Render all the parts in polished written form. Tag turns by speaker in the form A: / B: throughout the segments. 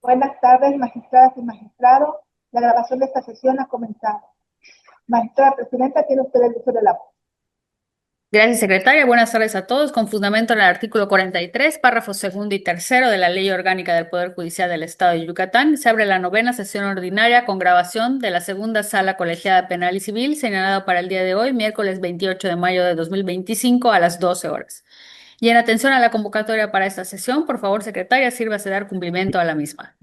A: Buenas tardes, magistradas y magistrados. La grabación de esta sesión ha comenzado. Magistrada presidenta, tiene usted el uso de la voz.
B: Gracias, secretaria. Buenas tardes a todos. Con fundamento en el artículo 43, párrafos segundo y tercero de la Ley Orgánica del Poder Judicial del Estado de Yucatán, se abre la novena sesión ordinaria con grabación de la segunda sala colegiada penal y civil, señalado para el día de hoy, miércoles 28 de mayo de 2025 a las 12 horas. Y en atención a la convocatoria para esta sesión, por favor, secretaria, sírvase dar cumplimiento a la misma.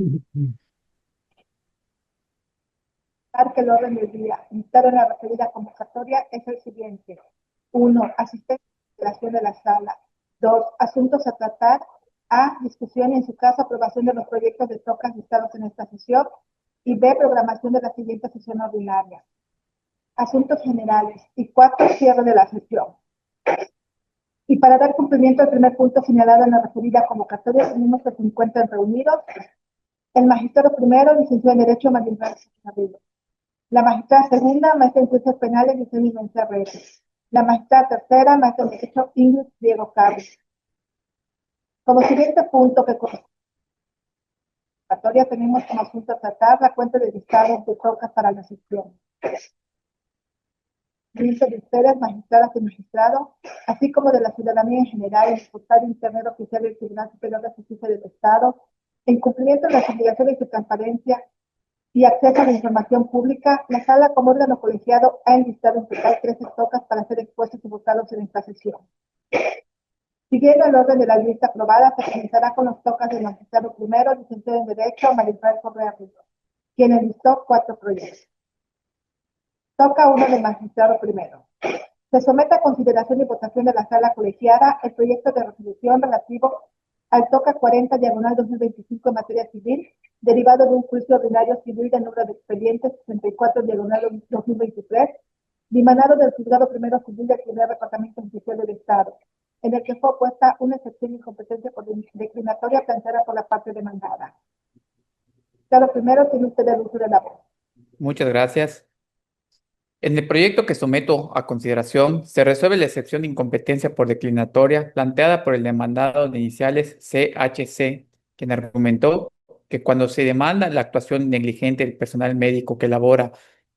A: Que el orden del día invitado en la referida convocatoria es el siguiente. 1. Asistencia y operación de la sala. 2. Asuntos a tratar. A. Discusión y en su caso aprobación de los proyectos de tocas listados en esta sesión. Y B. Programación de la siguiente sesión ordinaria. Asuntos generales. Y 4. Cierre de la sesión. Y para dar cumplimiento al primer punto señalado en la referida convocatoria, tenemos que se encuentran reunidos el magistrado primero, licenciado en Derecho, María Inés Carrillo. La magistrada segunda, maestra en Ciencias Penales, Giselle Mencia Reyes. La magistrada tercera, maestra en Derecho, Ingrid Diego Carlos. Como siguiente punto que convocatoria tenemos como asunto a tratar la cuenta de listados de tocas para la sesión. De ustedes, magistradas y magistrados, así como de la ciudadanía en general, en el portal internet oficial del Tribunal Superior de Justicia del Estado, en cumplimiento de las obligaciones de transparencia y acceso a la información pública, la sala como órgano colegiado ha enlistado en total 13 tocas para ser expuestos y votados en esta sesión. Siguiendo el orden de la lista aprobada, se comenzará con los tocas del magistrado primero, licenciado en Derecho, María Isabel Correa Rico, quien enlistó 4 proyectos. Toca 1 del magistrado primero. Se somete a consideración y votación de la sala colegiada el proyecto de resolución relativo al toca 40 diagonal 2025 en materia civil, derivado de un juicio ordinario civil de número de expedientes 64 diagonal 2023, dimanado del juzgado primero civil del primer departamento judicial del Estado, en el que fue opuesta una excepción de incompetencia por discriminatoria planteada por la parte demandada. Claro, primero tiene usted el uso de la voz.
C: Muchas gracias. En el proyecto que someto a consideración, se resuelve la excepción de incompetencia por declinatoria planteada por el demandado de iniciales CHC, quien argumentó que cuando se demanda la actuación negligente del personal médico que labora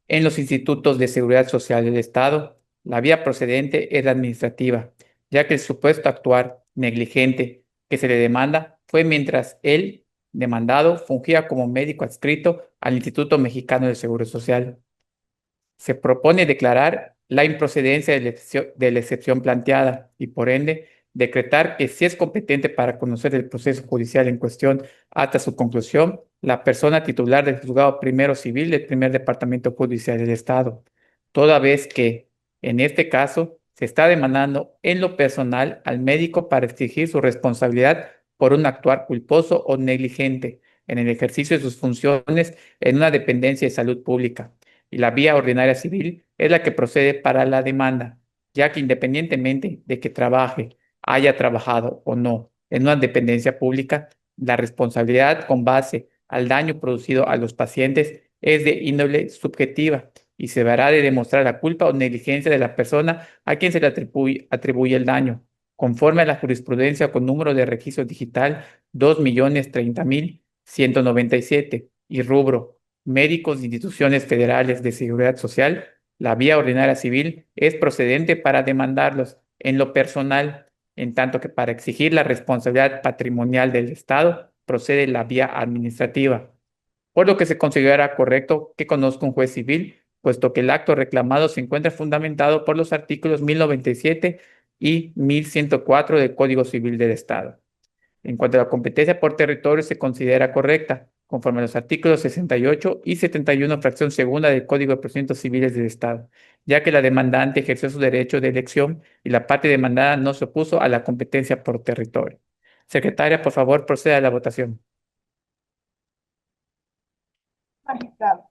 C: en los institutos de seguridad social del Estado, la vía procedente es la administrativa, ya que el supuesto actuar negligente que se le demanda fue mientras el demandado fungía como médico adscrito al Instituto Mexicano del Seguro Social. Se propone declarar la improcedencia de la excepción planteada y, por ende, decretar que si es competente para conocer el proceso judicial en cuestión hasta su conclusión, la persona titular del juzgado primero civil del primer departamento judicial del Estado, toda vez que, en este caso, se está demandando en lo personal al médico para exigir su responsabilidad por un actuar culposo o negligente en el ejercicio de sus funciones en una dependencia de salud pública, y la vía ordinaria civil es la que procede para la demanda, ya que independientemente de que trabaje, haya trabajado o no en una dependencia pública, la responsabilidad con base al daño producido a los pacientes es de índole subjetiva y se deberá de demostrar la culpa o negligencia de la persona a quien se le atribuye el daño, conforme a la jurisprudencia con número de registro digital 2.030.197 y rubro médicos de instituciones federales de seguridad social, la vía ordinaria civil es procedente para demandarlos en lo personal, en tanto que para exigir la responsabilidad patrimonial del Estado procede la vía administrativa, por lo que se considera correcto que conozca un juez civil, puesto que el acto reclamado se encuentra fundamentado por los artículos 1097 y 1104 del Código Civil del Estado. En cuanto a la competencia por territorio, se considera correcta, conforme a los artículos 68 y 71, fracción segunda del Código de Procedimientos Civiles del Estado, ya que la demandante ejerció su derecho de elección y la parte demandada no se opuso a la competencia por territorio. Secretaria, por favor, proceda a la votación.
A: Magistrado.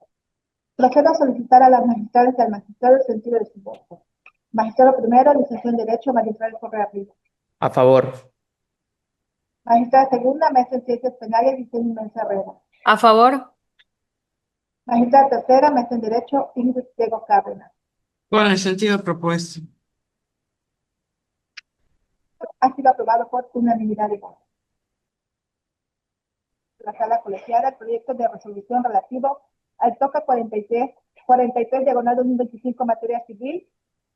A: Procedo a solicitar a las magistradas y al magistrado el sentido de su voto. Magistrado primero, licenciado en Derecho, María Isabel Correa Rico.
C: A favor.
A: Magistrada segunda, maestra en Ciencias Penales, Giselle Mencia Herrera.
B: A favor.
A: Magistrada tercera, maestra en Derecho, Ingrid Diego Cárdenas.
D: Con el sentido propuesto.
A: Ha sido aprobado por unanimidad de votos. de la sala colegiada el proyecto de resolución relativo al TOCA 43 diagonal 2025 materia civil,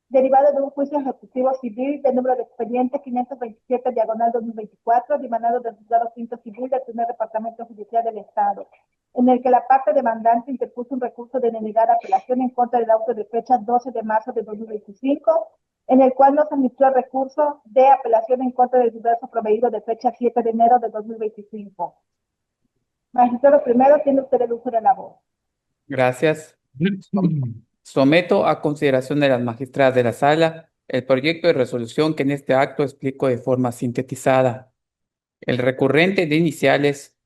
A: derivado de un juicio ejecutivo civil de número de expediente 527 diagonal 2024, dimanado del juzgado quinto civil del primer departamento judicial del Estado, en el que la parte demandante interpuso un recurso de denegada apelación en contra del auto de fecha 12 de marzo de 2025, en el cual no se admitió recurso de apelación en contra del diverso proveído de fecha 7 de enero de 2025. Magistrado primero, tiene usted el uso de la voz.
C: Gracias. Someto a consideración de las magistradas de la sala el proyecto de resolución que en este acto explico de forma sintetizada. El recurrente de iniciales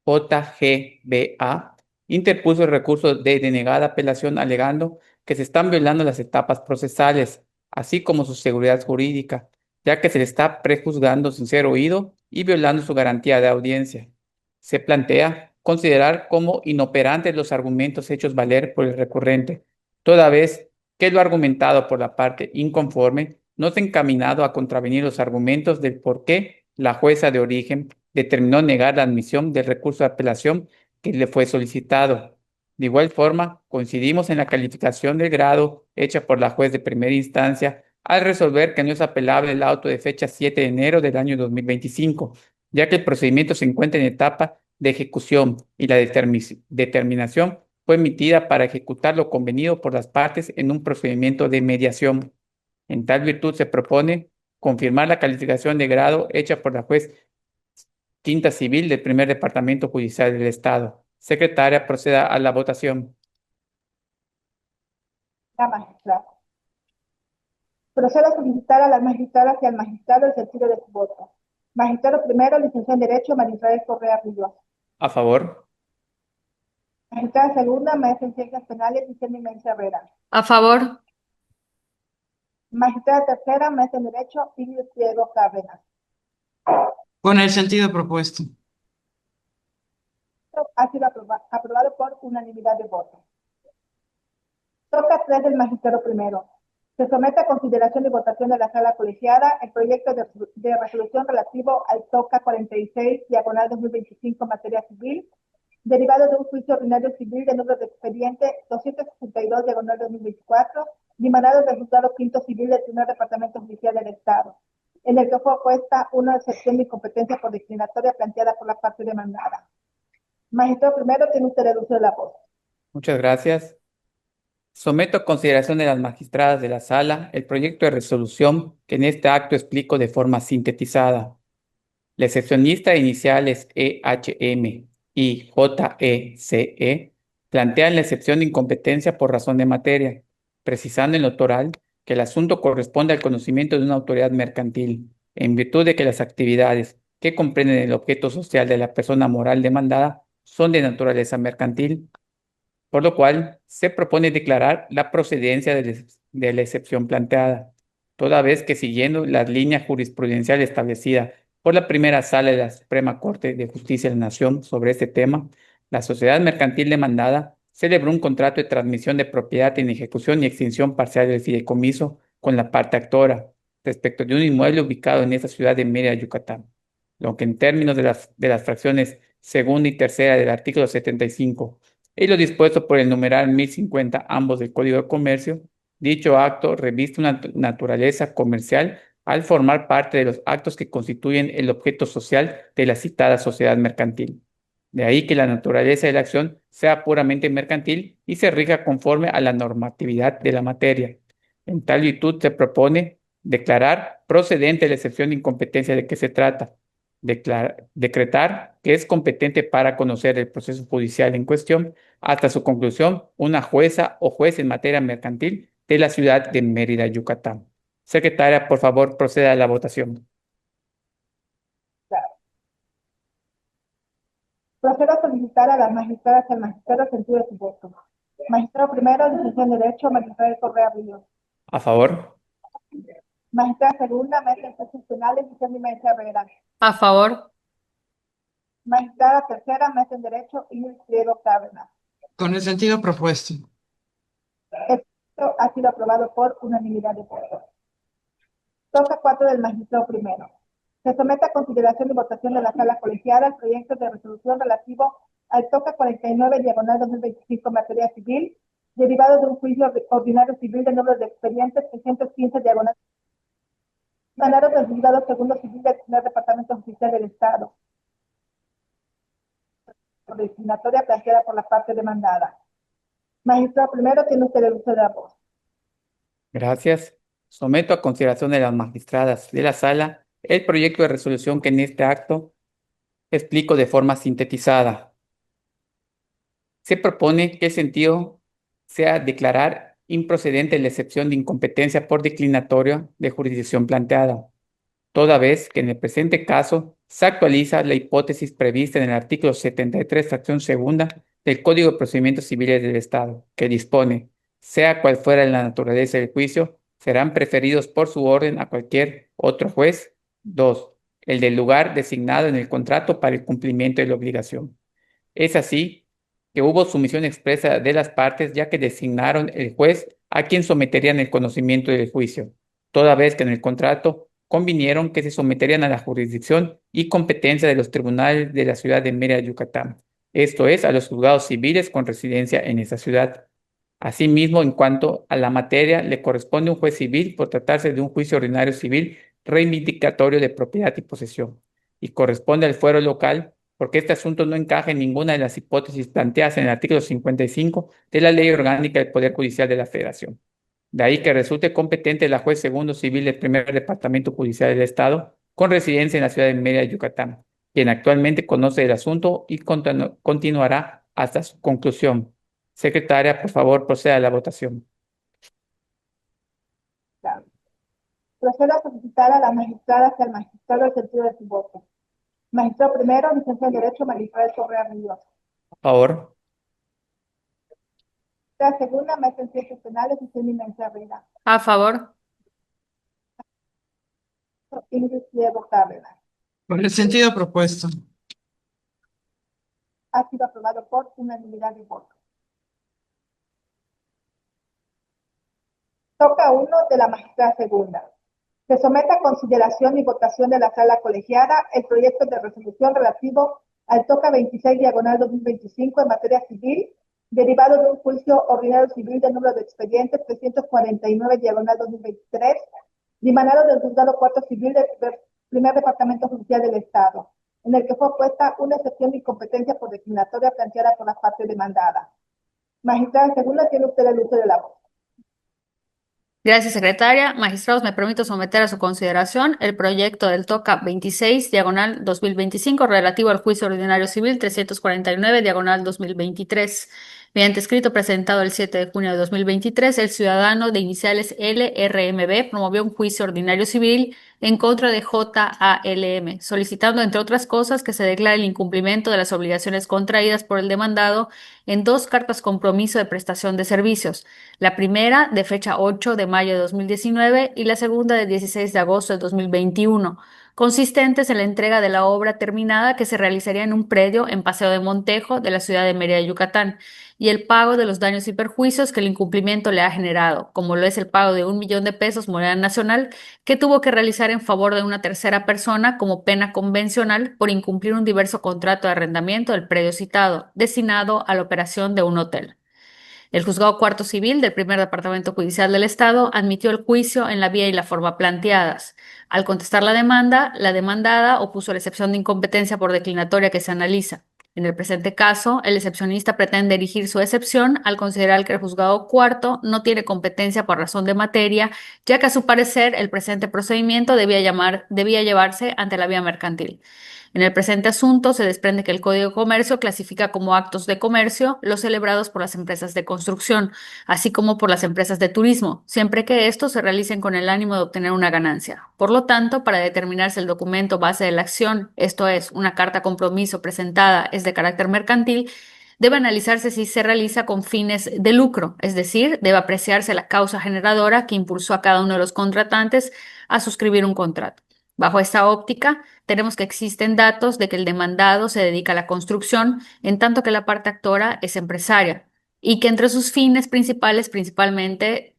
C: JGBA interpuso el recurso de denegada apelación alegando que se están violando las etapas procesales, así como su seguridad jurídica, ya que se le está prejuzgando sin ser oído y violando su garantía de audiencia. Se plantea considerar como inoperantes los argumentos hechos valer por el recurrente, toda vez que lo argumentado por la parte inconforme no está encaminado a contravenir los argumentos del por qué la jueza de origen determinó negar la admisión del recurso de apelación que le fue solicitado. De igual forma, coincidimos en la calificación del grado hecha por la juez de primera instancia al resolver que no es apelable el auto de fecha 7 de enero del año 2025, ya que el procedimiento se encuentra en etapa de ejecución y la determinación fue emitida para ejecutar lo convenido por las partes en un procedimiento de mediación. En tal virtud se propone confirmar la calificación de grado hecha por la juez quinta civil del primer departamento judicial del Estado. Secretaria, proceda a la votación.
A: La magistrada. Procedo a solicitar a las magistradas y al magistrado el sentido de su voto. Magistrado primero, licenciado en Derecho, María Israel Correa Ríos.
C: A favor.
A: Magistrada segunda, maestra en Ciencias Penales, Vicente Mencia Herrera.
B: A favor.
A: Magistrada tercera, maestra en Derecho, Ingrid Diego Cárdenas.
D: Con el sentido propuesto.
A: Ha sido aprobado por unanimidad de votos. Toca 3 del magistrado primero. Se somete a consideración y votación de la sala colegiada el proyecto de resolución relativo al TOCA 46, diagonal 2025, materia civil, derivado de un juicio ordinario civil de número de expediente 262, diagonal 2024, dimanado del juzgado quinto civil del primer departamento judicial del Estado, en el que fue opuesta una excepción de incompetencia por discriminatoria planteada por la parte demandada. Magistrado primero, tiene usted el uso de la voz.
C: Muchas gracias. Someto a consideración de las magistradas de la sala el proyecto de resolución que en este acto explico de forma sintetizada. La excepcionista de iniciales EHM y JECE plantean la excepción de incompetencia por razón de materia, precisando en lo toral que el asunto corresponde al conocimiento de una autoridad mercantil, en virtud de que las actividades que comprenden el objeto social de la persona moral demandada son de naturaleza mercantil, por lo cual se propone declarar la procedencia de la excepción planteada, toda vez que siguiendo la línea jurisprudencial establecida por la primera sala de la Suprema Corte de Justicia de la Nación sobre este tema, la sociedad mercantil demandada celebró un contrato de transmisión de propiedad en ejecución y extinción parcial del fideicomiso con la parte actora respecto de un inmueble ubicado en esa ciudad de Mérida, Yucatán, lo que en términos de las fracciones segunda y tercera del artículo 75 y lo dispuesto por el numeral 1050 ambos del Código de Comercio, dicho acto reviste una naturaleza comercial al formar parte de los actos que constituyen el objeto social de la citada sociedad mercantil. De ahí que la naturaleza de la acción sea puramente mercantil y se rija conforme a la normatividad de la materia. En tal virtud se propone declarar procedente la excepción de incompetencia de que se trata, decretar que es competente para conocer el proceso judicial en cuestión hasta su conclusión una jueza o juez en materia mercantil de la ciudad de Mérida, Yucatán. Secretaria, por favor, proceda a la votación.
A: Procedo a solicitar a las magistradas y al magistrado el sentido de su voto. Magistrado primero, licenciado en Derecho, María Israel Correa Ríos.
C: A favor.
A: Magistrada segunda, maestra en Ciencias Penales, Vicente Mencia Herrera.
B: A favor.
A: Magistrada tercera, maestra en Derecho, Ingrid Diego Cárdenas.
D: Con el sentido propuesto.
A: Esto ha sido aprobado por unanimidad de votos. Toca 4 del magistrado primero. Se somete a consideración y votación de la sala colegiada el proyecto de resolución relativo al TOCA 49/2025 en materia civil, derivado de un juicio ordinario civil de número de expedientes 315 emanados del juzgado segundo civil del primer departamento judicial del Estado, por destinatoria planteada por la parte demandada. Magistrado primero, tiene usted el uso de la voz.
C: Gracias. Someto a consideración de las magistradas de la sala el proyecto de resolución que en este acto explico de forma sintetizada. Se propone que el sentido sea declarar improcedente la excepción de incompetencia por declinatoria de jurisdicción planteada, toda vez que en el presente caso se actualiza la hipótesis prevista en el artículo 73, fracción segunda del Código de Procedimientos Civiles del Estado, que dispone, sea cual fuera la naturaleza del juicio, serán preferidos por su orden a cualquier otro juez. 2. El del lugar designado en el contrato para el cumplimiento de la obligación. Es así que hubo sumisión expresa de las partes, ya que designaron el juez a quien someterían el conocimiento del juicio, toda vez que en el contrato convinieron que se someterían a la jurisdicción y competencia de los tribunales de la ciudad de Mérida, Yucatán, esto es, a los juzgados civiles con residencia en esa ciudad. Asimismo, en cuanto a la materia, le corresponde a un juez civil por tratarse de un juicio ordinario civil reivindicatorio de propiedad y posesión, y corresponde al fuero local porque este asunto no encaja en ninguna de las hipótesis planteadas en el artículo 55 de la Ley Orgánica del Poder Judicial de la Federación. De ahí que resulte competente la juez segundo civil del primer departamento judicial del Estado, con residencia en la ciudad de Mérida, Yucatán, quien actualmente conoce el asunto y continuará hasta su conclusión. Secretaria, por favor, proceda a la votación.
A: Claro. Procedo a solicitar a la magistrada que al magistrado el sentido de su voto. Magistrado primero, licenciado en Derecho, Marisol Correa Ríos.
C: Por favor.
A: La segunda, maestra en Ciencias Penales y Cine Rivera.
B: A favor.
A: Ingrid Diego Cárdenas.
D: Con el sentido propuesto.
A: Ha sido aprobado por unanimidad de votos. Toca 1 de la magistrada segunda. Se somete a consideración y votación de la sala colegiada el proyecto de resolución relativo al TOCA 26/2025 en materia civil, derivado de un juicio ordinario civil de número de expedientes 349/2023, dimanado del juzgado cuarto civil del primer departamento judicial del Estado, en el que fue puesta una excepción de incompetencia por declinatoria planteada por la parte demandada. Magistrada segunda, tiene usted el uso de la voz.
B: Gracias, secretaria. Magistrados, me permito someter a su consideración el proyecto del TOCA 26/2025 relativo al juicio ordinario civil 349/2023. Mediante escrito presentado el 7 de junio de 2023, el ciudadano de iniciales LRMB promovió un juicio ordinario civil en contra de JALM, solicitando, entre otras cosas, que se declare el incumplimiento de las obligaciones contraídas por el demandado en 2 cartas compromiso de prestación de servicios. La primera de fecha 8 de mayo de 2019 y la segunda de 16 de agosto de 2021, consistentes en la entrega de la obra terminada que se realizaría en un predio en Paseo de Montejo de la ciudad de Mérida, Yucatán, y el pago de los daños y perjuicios que el incumplimiento le ha generado, como lo es el pago de 1 millón de pesos moneda nacional que tuvo que realizar en favor de una tercera persona como pena convencional por incumplir un diverso contrato de arrendamiento del predio citado, destinado a la operación de un hotel. El juzgado cuarto civil del primer departamento judicial del Estado admitió el juicio en la vía y la forma planteadas. Al contestar la demanda, la demandada opuso la excepción de incompetencia por declinatoria que se analiza. En el presente caso, el excepcionista pretende erigir su excepción al considerar que el juzgado cuarto no tiene competencia por razón de materia, ya que a su parecer el presente procedimiento debía llevarse ante la vía mercantil. En el presente asunto se desprende que el Código de Comercio clasifica como actos de comercio los celebrados por las empresas de construcción, así como por las empresas de turismo, siempre que estos se realicen con el ánimo de obtener una ganancia. Por lo tanto, para determinar si el documento base de la acción, esto es, una carta compromiso presentada, es de carácter mercantil, debe analizarse si se realiza con fines de lucro, es decir, debe apreciarse la causa generadora que impulsó a cada uno de los contratantes a suscribir un contrato. Bajo esta óptica, tenemos que existen datos de que el demandado se dedica a la construcción, en tanto que la parte actora es empresaria, y que entre sus fines precisamente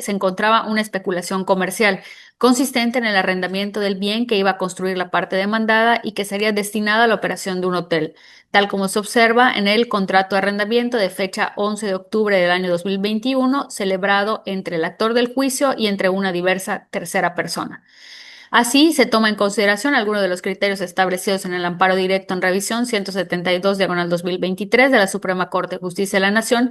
B: se encontraba una especulación comercial, consistente en el arrendamiento del bien que iba a construir la parte demandada y que sería destinado a la operación de un hotel, tal como se observa en el contrato de arrendamiento de fecha 11 de octubre del año 2021, celebrado entre el actor del juicio y entre una diversa tercera persona. Así, se toma en consideración algunos de los criterios establecidos en el amparo directo en revisión 172/2023 de la Suprema Corte de Justicia de la Nación,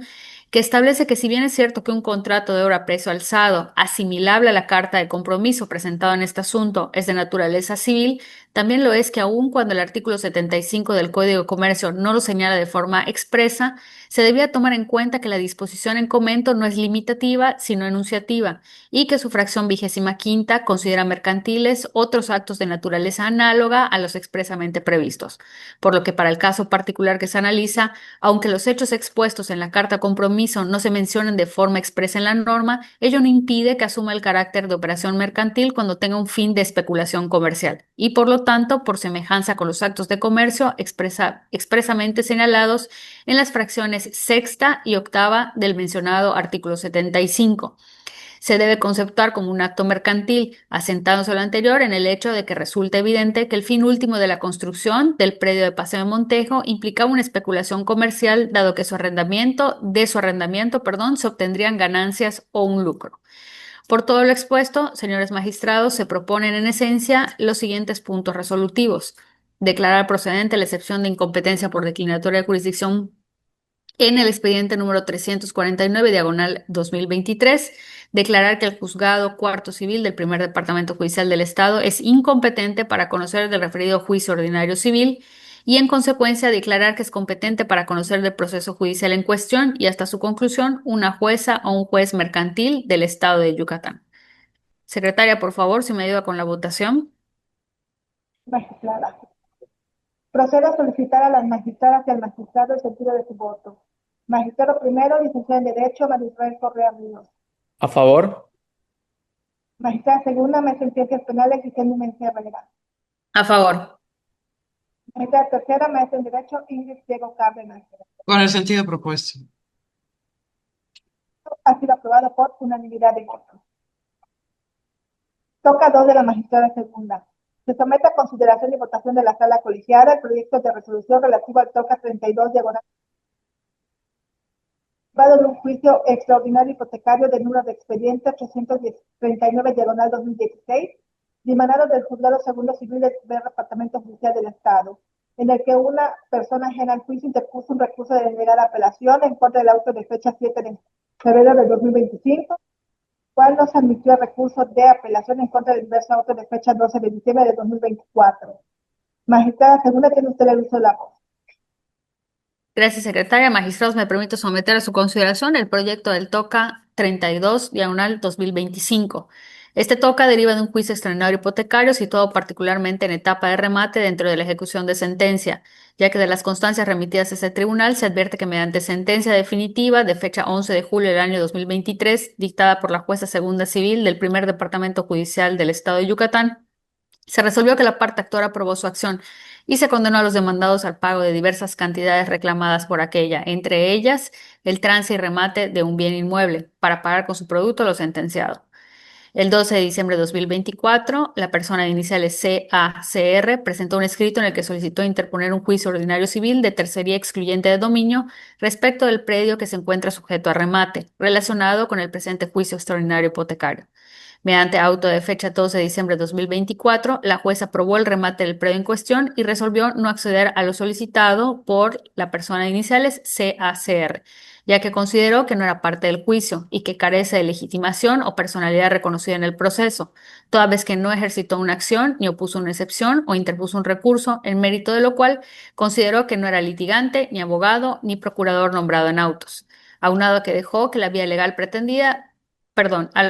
B: que establece que si bien es cierto que un contrato de obra a precio alzado, asimilable a la carta de compromiso presentada en este asunto, es de naturaleza civil, también lo es que aun cuando el artículo 75 del Código de Comercio no lo señala de forma expresa, se debía tomar en cuenta que la disposición en comento no es limitativa, sino enunciativa, y que su fracción 25ª considera mercantiles otros actos de naturaleza análoga a los expresamente previstos, por lo que para el caso particular que se analiza, aunque los hechos expuestos en la carta compromiso no se mencionen de forma expresa en la norma, ello no impide que asuma el carácter de operación mercantil cuando tenga un fin de especulación comercial, y por lo tanto, por semejanza con los actos de comercio expresamente señalados en las fracciones sexta y octava del mencionado artículo 75. Se debe conceptuar como un acto mercantil, asentado sobre lo anterior en el hecho de que resulta evidente que el fin último de la construcción del predio de Paseo de Montejo implicaba una especulación comercial, dado que de su arrendamiento, se obtendrían ganancias o un lucro. Por todo lo expuesto, señores magistrados, se proponen en esencia los siguientes puntos resolutivos: declarar procedente la excepción de incompetencia por declinatoria de jurisdicción en el expediente número 349, diagonal 2023, declarar que el juzgado cuarto civil del primer departamento judicial del Estado es incompetente para conocer del referido juicio ordinario civil y, en consecuencia, declarar que es competente para conocer del proceso judicial en cuestión y, hasta su conclusión, una jueza o un juez mercantil del Estado de Yucatán. Secretaria, por favor, si me ayuda con la votación.
A: Magistrada. Procedo a solicitar a las magistradas y al magistrado el sentido de su voto. Magistrado primero, licenciado en Derecho, María Israel Correa Ríos.
C: A favor.
A: Magistrada segunda, maestra en Ciencias Penales, Guillermo Mencía Herrera.
B: A favor.
A: Magistrada tercera, maestra en Derecho, Ingrid Diego Cárdenas.
D: Con el sentido propuesto.
A: Ha sido aprobado por unanimidad de votos. Toca 2 de la magistrada segunda. Se somete a consideración y votación de la sala colegiada el proyecto de resolución relativo al toca 32 diagonal de un juicio extraordinario hipotecario del número de expediente 839 diagonal 2016, dimanado del juzgado segundo civil del Departamento Judicial del Estado, en el que una persona ajena al juicio interpuso un recurso de denegada apelación en contra del auto de fecha 7 de febrero de 2025, cual no se admitió el recurso de apelación en contra del diverso auto de fecha 12 de diciembre de 2024. Magistrada segunda, tiene usted el uso de la voz.
B: Gracias, secretaria. Magistrados, me permito someter a su consideración el proyecto del TOCA 32, diagonal 2025. Este TOCA deriva de un juicio extraordinario hipotecario situado particularmente en etapa de remate dentro de la ejecución de sentencia, ya que de las constancias remitidas a ese tribunal se advierte que mediante sentencia definitiva de fecha 11 de julio del año 2023, dictada por la jueza segunda civil del primer departamento judicial del Estado de Yucatán, se resolvió que la parte actora aprobó su acción y se condenó a los demandados al pago de diversas cantidades reclamadas por aquella, entre ellas el trance y remate de un bien inmueble, para pagar con su producto lo sentenciado. El 12 de diciembre de 2024, la persona de iniciales CACR presentó un escrito en el que solicitó interponer un juicio ordinario civil de tercería excluyente de dominio respecto del predio que se encuentra sujeto a remate, relacionado con el presente juicio extraordinario hipotecario. Mediante auto de fecha 12 de diciembre de 2024, la jueza aprobó el remate del predio en cuestión y resolvió no acceder a lo solicitado por la persona de iniciales CACR, ya que consideró que no era parte del juicio y que carece de legitimación o personalidad reconocida en el proceso, toda vez que no ejercitó una acción, ni opuso una excepción o interpuso un recurso, en mérito de lo cual consideró que no era litigante, ni abogado, ni procurador nombrado en autos. Aunado a que dejó que la vía legal pretendida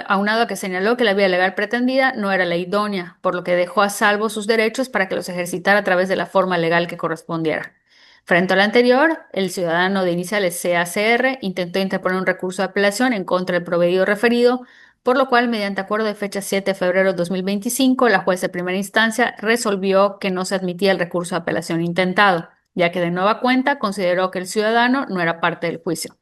B: aunado a que señaló que la vía legal pretendida no era la idónea, por lo que dejó a salvo sus derechos para que los ejercitara a través de la forma legal que correspondiera. Frente a lo anterior, el ciudadano de iniciales CACR intentó interponer un recurso de apelación en contra del proveído referido, por lo cual, mediante acuerdo de fecha 7 de febrero de 2025, la jueza de primera instancia resolvió que no se admitía el recurso de apelación intentado, ya que de nueva cuenta consideró que el ciudadano no era parte del juicio.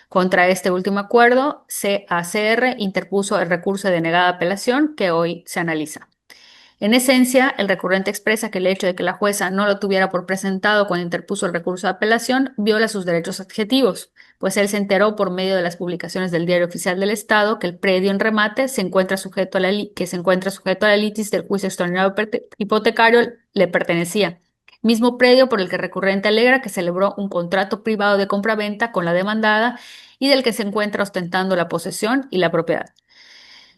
B: Contra este último acuerdo, CACR interpuso el recurso de denegada apelación que hoy se analiza. En esencia, el recurrente expresa que el hecho de que la jueza no lo tuviera por presentado cuando interpuso el recurso de apelación viola sus derechos adjetivos, pues él se enteró por medio de las publicaciones del Diario Oficial del Estado que el predio en remate se encuentra sujeto a la litis del juicio extraordinario hipotecario le pertenecía, mismo predio por el que el recurrente alegra que celebró un contrato privado de compraventa con la demandada y del que se encuentra ostentando la posesión y la propiedad.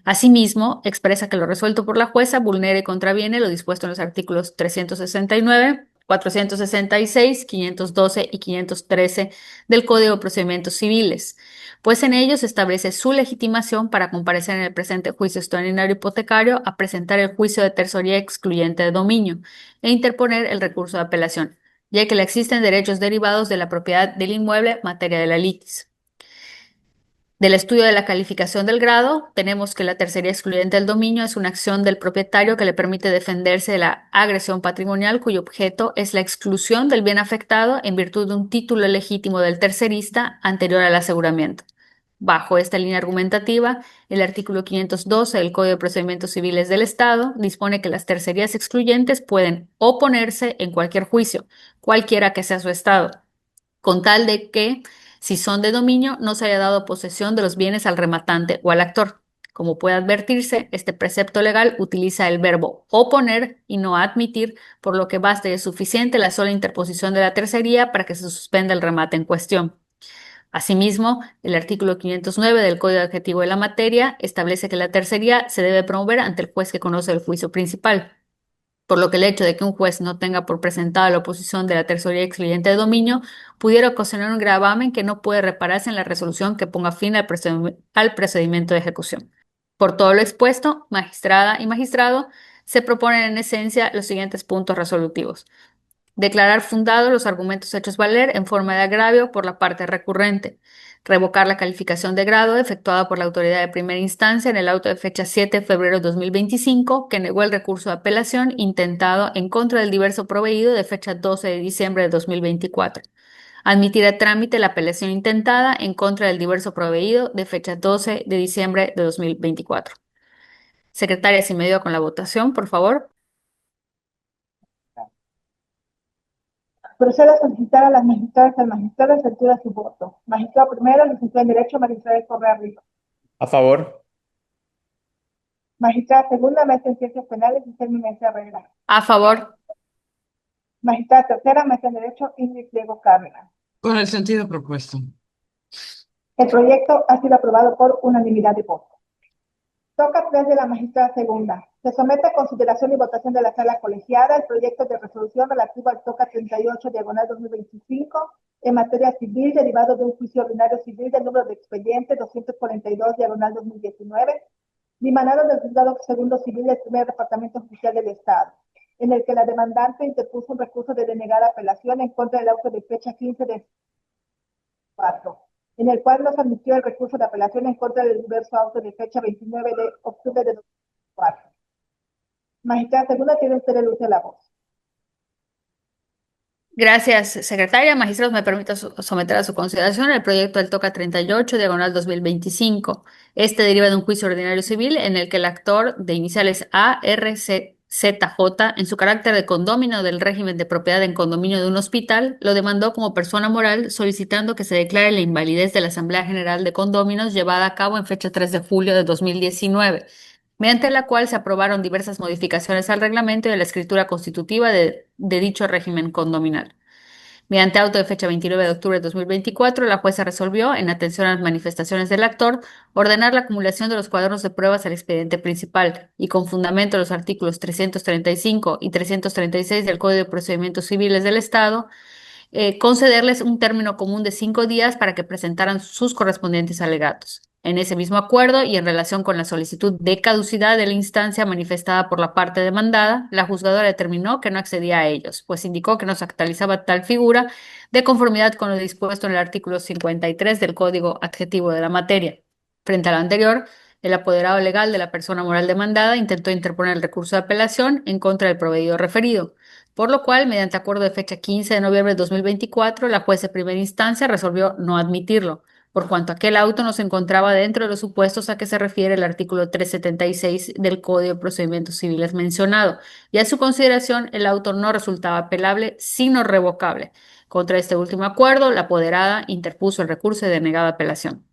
B: Asimismo, expresa que lo resuelto por la jueza vulnera y contraviene lo dispuesto en los artículos 369, 466, 512 y 513 del Código de Procedimientos Civiles, pues en ellos establece su legitimación para comparecer en el presente juicio extraordinario hipotecario a presentar el juicio de tercería excluyente de dominio e interponer el recurso de apelación, ya que le existen derechos derivados de la propiedad del inmueble materia de la litis. Del estudio de la calificación del grado, tenemos que la tercería excluyente del dominio es una acción del propietario que le permite defenderse de la agresión patrimonial cuyo objeto es la exclusión del bien afectado en virtud de un título legítimo del tercerista anterior al aseguramiento. Bajo esta línea argumentativa, el artículo 512 del Código de Procedimientos Civiles del Estado dispone que las tercerías excluyentes pueden oponerse en cualquier juicio, cualquiera que sea su estado, con tal de que, si son de dominio, no se haya dado posesión de los bienes al rematante o al actor. Como puede advertirse, este precepto legal utiliza el verbo oponer y no admitir, por lo que basta y es suficiente la sola interposición de la tercería para que se suspenda el remate en cuestión. Asimismo, el artículo 509 del Código Adjetivo de la Materia establece que la tercería se debe promover ante el juez que conoce el juicio principal, por lo que el hecho de que un juez no tenga por presentada la oposición de la tercería excluyente de dominio pudiera ocasionar un gravamen que no puede repararse en la resolución que ponga fin al procedimiento de ejecución. Por todo lo expuesto, magistrada y magistrado, se proponen en esencia los siguientes puntos resolutivos. Declarar fundados los argumentos hechos valer en forma de agravio por la parte recurrente. Revocar la calificación de grado efectuada por la autoridad de primera instancia en el auto de fecha 7 de febrero de 2025, que negó el recurso de apelación intentado en contra del diverso proveído de fecha 12 de diciembre de 2024. Admitir a trámite la apelación intentada en contra del diverso proveído de fecha 12 de diciembre de 2024. Secretaria, si me ayuda con la votación, por favor.
A: Procedo a solicitar a las magistradas y al magistrado la altura de su voto. Magistrado primero, licenciado en Derecho, magistrada Correa Rico.
C: A favor.
A: Magistrada segunda, maestra en Ciencias Penales, Guillermo Mesa Herrera.
B: A favor.
A: Magistrada tercera, maestra en Derecho, Ingrid Diego Cárdenas.
D: Con el sentido propuesto.
A: El proyecto ha sido aprobado por unanimidad de votos. Toca 3 de la magistrada segunda. Se somete a consideración y votación de la sala colegiada el proyecto de resolución relativo al toca 38 diagonal 2025 en materia civil derivado de un juicio ordinario civil del número de expediente 242 diagonal 2019 dimanado del juzgado segundo civil del primer departamento judicial del Estado, en el que la demandante interpuso un recurso de denegada apelación en contra del auto de fecha 15 de 4, en el cual no se admitió el recurso de apelación en contra del diverso auto de fecha 29 de octubre de 2004. Magistrada segunda, tiene usted el uso de la voz.
B: Gracias, secretaria. Magistrados, me permito someter a su consideración el proyecto del TOCA 38, diagonal 2025. Este deriva de un juicio ordinario civil en el que el actor de iniciales ARCZJ, en su carácter de condómino del régimen de propiedad en condominio de un hospital, lo demandó como persona moral solicitando que se declare la invalidez de la Asamblea General de Condóminos llevada a cabo en fecha 3 de julio de 2019, mediante la cual se aprobaron diversas modificaciones al reglamento y a la escritura constitutiva de dicho régimen condominal. Mediante auto de fecha 29 de octubre de 2024, la jueza resolvió, en atención a las manifestaciones del actor, ordenar la acumulación de los cuadernos de pruebas al expediente principal y con fundamento en los artículos 335 y 336 del Código de Procedimientos Civiles del Estado, concederles un término común de 5 días para que presentaran sus correspondientes alegatos. En ese mismo acuerdo y en relación con la solicitud de caducidad de la instancia manifestada por la parte demandada, la juzgadora determinó que no accedía a ellos, pues indicó que no se actualizaba tal figura de conformidad con lo dispuesto en el artículo 53 del Código Adjetivo de la Materia. Frente a lo anterior, el apoderado legal de la persona moral demandada intentó interponer el recurso de apelación en contra del proveído referido, por lo cual, mediante acuerdo de fecha 15 de noviembre de 2024, la juez de primera instancia resolvió no admitirlo, por cuanto aquel auto no se encontraba dentro de los supuestos a que se refiere el artículo 376 del Código de Procedimientos Civiles mencionado, y a su consideración el auto no resultaba apelable, sino revocable. Contra este último acuerdo, la apoderada interpuso el recurso de denegada apelación.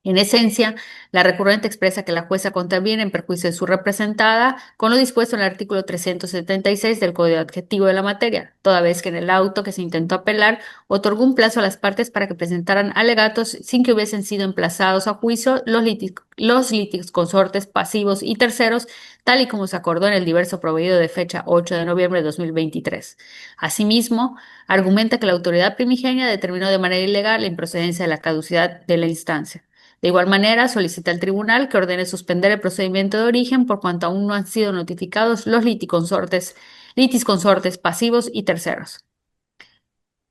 B: En esencia, la recurrente expresa que la jueza contraviene en perjuicio de su representada con lo dispuesto en el artículo 376 del Código Adjetivo de la materia, toda vez que en el auto que se intentó apelar otorgó un plazo a las partes para que presentaran alegatos sin que hubiesen sido emplazados a juicio los litisconsortes pasivos y terceros, tal y como se acordó en el diverso proveído de fecha 8 de noviembre de 2023. Asimismo, argumenta que la autoridad primigenia determinó de manera ilegal la improcedencia de la caducidad de la instancia. De igual manera, solicita al tribunal que ordene suspender el procedimiento de origen por cuanto aún no han sido notificados los litisconsortes pasivos y terceros.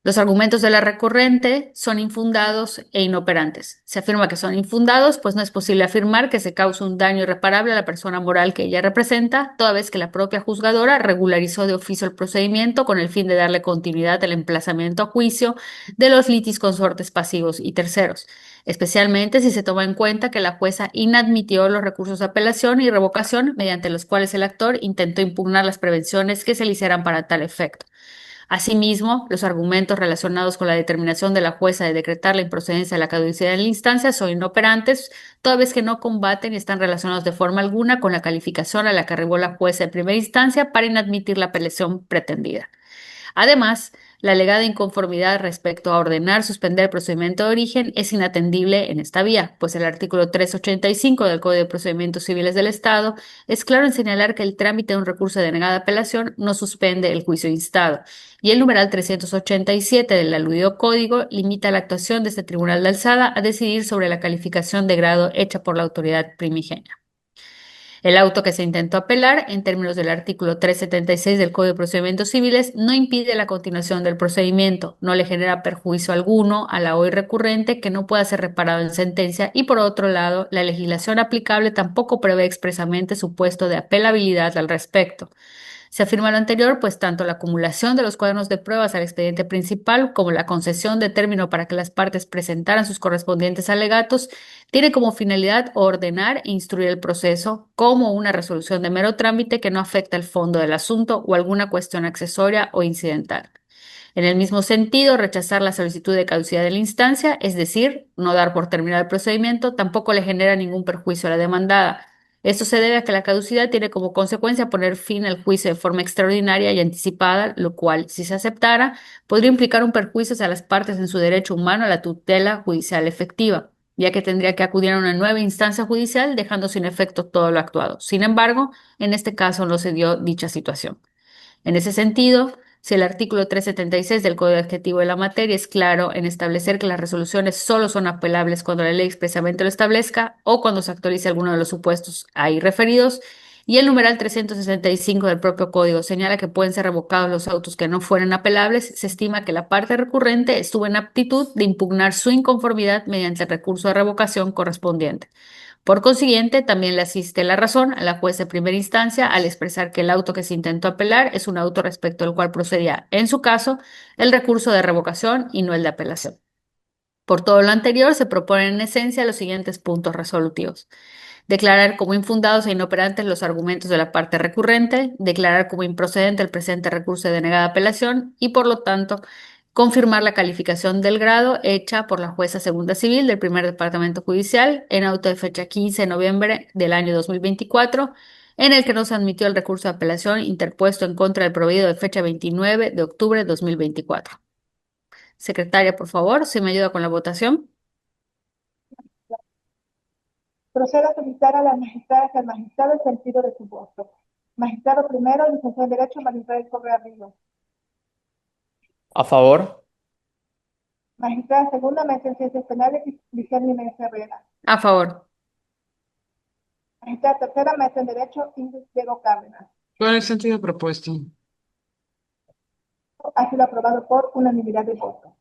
B: Los argumentos de la recurrente son infundados e inoperantes. Se afirma que son infundados, pues no es posible afirmar que se cause un daño irreparable a la persona moral que ella representa, toda vez que la propia juzgadora regularizó de oficio el procedimiento con el fin de darle continuidad al emplazamiento a juicio de los litisconsortes pasivos y terceros, especialmente si se toma en cuenta que la jueza inadmitió los recursos de apelación y revocación mediante los cuales el actor intentó impugnar las prevenciones que se le hicieran para tal efecto. Asimismo, los argumentos relacionados con la determinación de la jueza de decretar la improcedencia de la caducidad de la instancia son inoperantes, toda vez que no combaten y están relacionados de forma alguna con la calificación a la que arribó la jueza de primera instancia para inadmitir la apelación pretendida. Además, la alegada inconformidad respecto a ordenar suspender el procedimiento de origen es inatendible en esta vía, pues el artículo 385 del Código de Procedimientos Civiles del Estado es claro en señalar que el trámite de un recurso de denegada apelación no suspende el juicio instado, y el numeral 387 del aludido código limita la actuación de este tribunal de alzada a decidir sobre la calificación de grado hecha por la autoridad primigenia. El auto que se intentó apelar, en términos del artículo 376 del Código de Procedimientos Civiles, no impide la continuación del procedimiento, no le genera perjuicio alguno a la hoy recurrente que no pueda ser reparado en sentencia y, por otro lado, la legislación aplicable tampoco prevé expresamente su puesto de apelabilidad al respecto. Se afirma lo anterior, pues tanto la acumulación de los cuadernos de pruebas al expediente principal como la concesión de término para que las partes presentaran sus correspondientes alegatos tiene como finalidad ordenar e instruir el proceso como una resolución de mero trámite que no afecta el fondo del asunto o alguna cuestión accesoria o incidental. En el mismo sentido, rechazar la solicitud de caducidad de la instancia, es decir, no dar por terminado el procedimiento, tampoco le genera ningún perjuicio a la demandada. Esto se debe a que la caducidad tiene como consecuencia poner fin al juicio de forma extraordinaria y anticipada, lo cual, si se aceptara, podría implicar un perjuicio a las partes en su derecho humano a la tutela judicial efectiva, ya que tendría que acudir a una nueva instancia judicial dejando sin efecto todo lo actuado. Sin embargo, en este caso no se dio dicha situación. En ese sentido, si el artículo 376 del Código Adjetivo de la materia es claro en establecer que las resoluciones solo son apelables cuando la ley expresamente lo establezca o cuando se actualice alguno de los supuestos ahí referidos, y el numeral 365 del propio Código señala que pueden ser revocados los autos que no fueran apelables, se estima que la parte recurrente estuvo en aptitud de impugnar su inconformidad mediante el recurso de revocación correspondiente. Por consiguiente, también le asiste la razón a la juez de primera instancia al expresar que el auto que se intentó apelar es un auto respecto al cual procedía, en su caso, el recurso de revocación y no el de apelación. Por todo lo anterior, se proponen en esencia los siguientes puntos resolutivos: declarar como infundados e inoperantes los argumentos de la parte recurrente, declarar como improcedente el presente recurso de denegada apelación y, por lo tanto, confirmar la calificación del grado hecha por la jueza segunda civil del primer departamento judicial en auto de fecha 15 de noviembre del año 2024, en el que no se admitió el recurso de apelación interpuesto en contra del proveído de fecha 29 de octubre de 2024. Secretaria, por favor, si me ayuda con la votación.
A: Procedo a solicitar a las magistradas y al magistrado el sentido de su voto. Magistrado primero, licenciado en Derecho, María Isabel Correa Ríos.
C: A favor.
A: Magistrada segunda, maestra en Ciencias Penales, Licencia Inés Herrera.
B: A favor.
A: Magistrada tercera, maestra en Derecho, Ingrid Diego Cárdenas.
D: Con el sentido propuesto.
A: Ha sido aprobado por unanimidad de votos.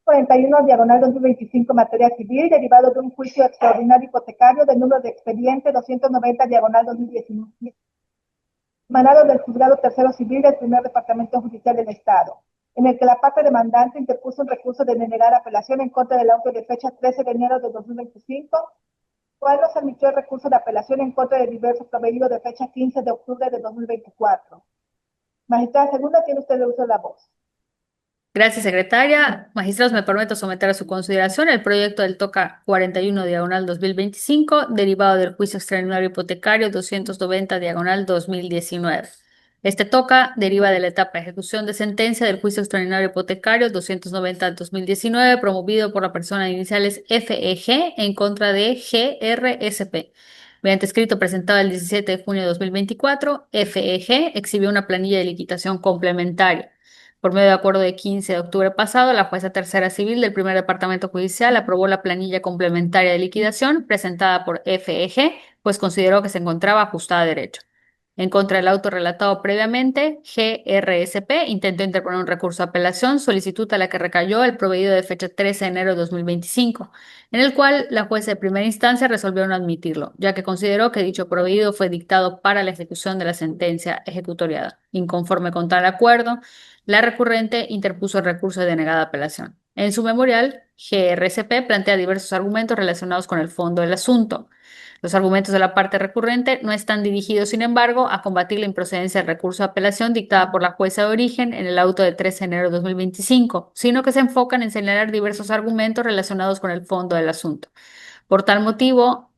A: 41, diagonal 2025, materia civil, derivado de un juicio extraordinario hipotecario del número de expediente 290, diagonal 2019, emanado del Juzgado Tercero Civil del Primer Departamento Judicial del Estado. en el que la parte demandante interpuso un recurso de denegada apelación en contra del auto de fecha 13 de enero de 2025, cual nos admitió el recurso de apelación en contra de diversos proveídos de fecha 15 de octubre de 2024. Magistrada segunda, tiene usted el uso de la voz.
B: Gracias, secretaria. Magistrados, me permito someter a su consideración el proyecto del TOCA 41/2025, derivado del juicio extraordinario hipotecario 290/2019. Este TOCA deriva de la etapa de ejecución de sentencia del juicio extraordinario hipotecario 290/2019, promovido por la persona de iniciales FEG en contra de GRSP. Mediante escrito presentado el 17 de junio de 2024, FEG exhibió una planilla de liquidación complementaria. Por medio de acuerdo de 15 de octubre pasado, la jueza tercera civil del primer departamento judicial aprobó la planilla complementaria de liquidación presentada por FEG, pues consideró que se encontraba ajustada a derecho. En contra del auto relatado previamente, GRSP intentó interponer un recurso de apelación, solicitud a la que recayó el proveído de fecha 13 de enero de 2025, en el cual la jueza de primera instancia resolvió no admitirlo, ya que consideró que dicho proveído fue dictado para la ejecución de la sentencia ejecutoriada. Inconforme con tal acuerdo, la recurrente interpuso el recurso de denegada apelación. En su memorial, GRSP plantea diversos argumentos relacionados con el fondo del asunto. Los argumentos de la parte recurrente no están dirigidos, sin embargo, a combatir la improcedencia del recurso de apelación dictada por la jueza de origen en el auto de 13 de enero de 2025, sino que se enfocan en señalar diversos argumentos relacionados con el fondo del asunto. Por tal motivo,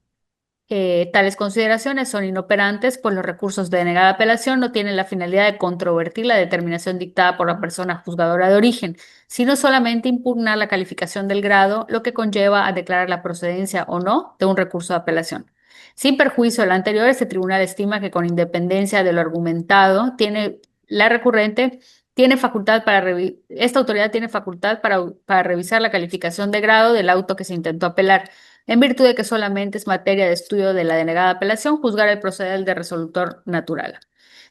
B: tales consideraciones son inoperantes, pues los recursos de denegada apelación no tienen la finalidad de controvertir la determinación dictada por la persona juzgadora de origen, sino solamente impugnar la calificación del grado, lo que conlleva a declarar la procedencia o no de un recurso de apelación. Sin perjuicio de lo anterior, este tribunal estima que con independencia de lo argumentado, la recurrente tiene facultad esta autoridad tiene facultad para revisar la calificación de grado del auto que se intentó apelar, en virtud de que solamente es materia de estudio de la denegada apelación juzgar el proceder del resolutor natural.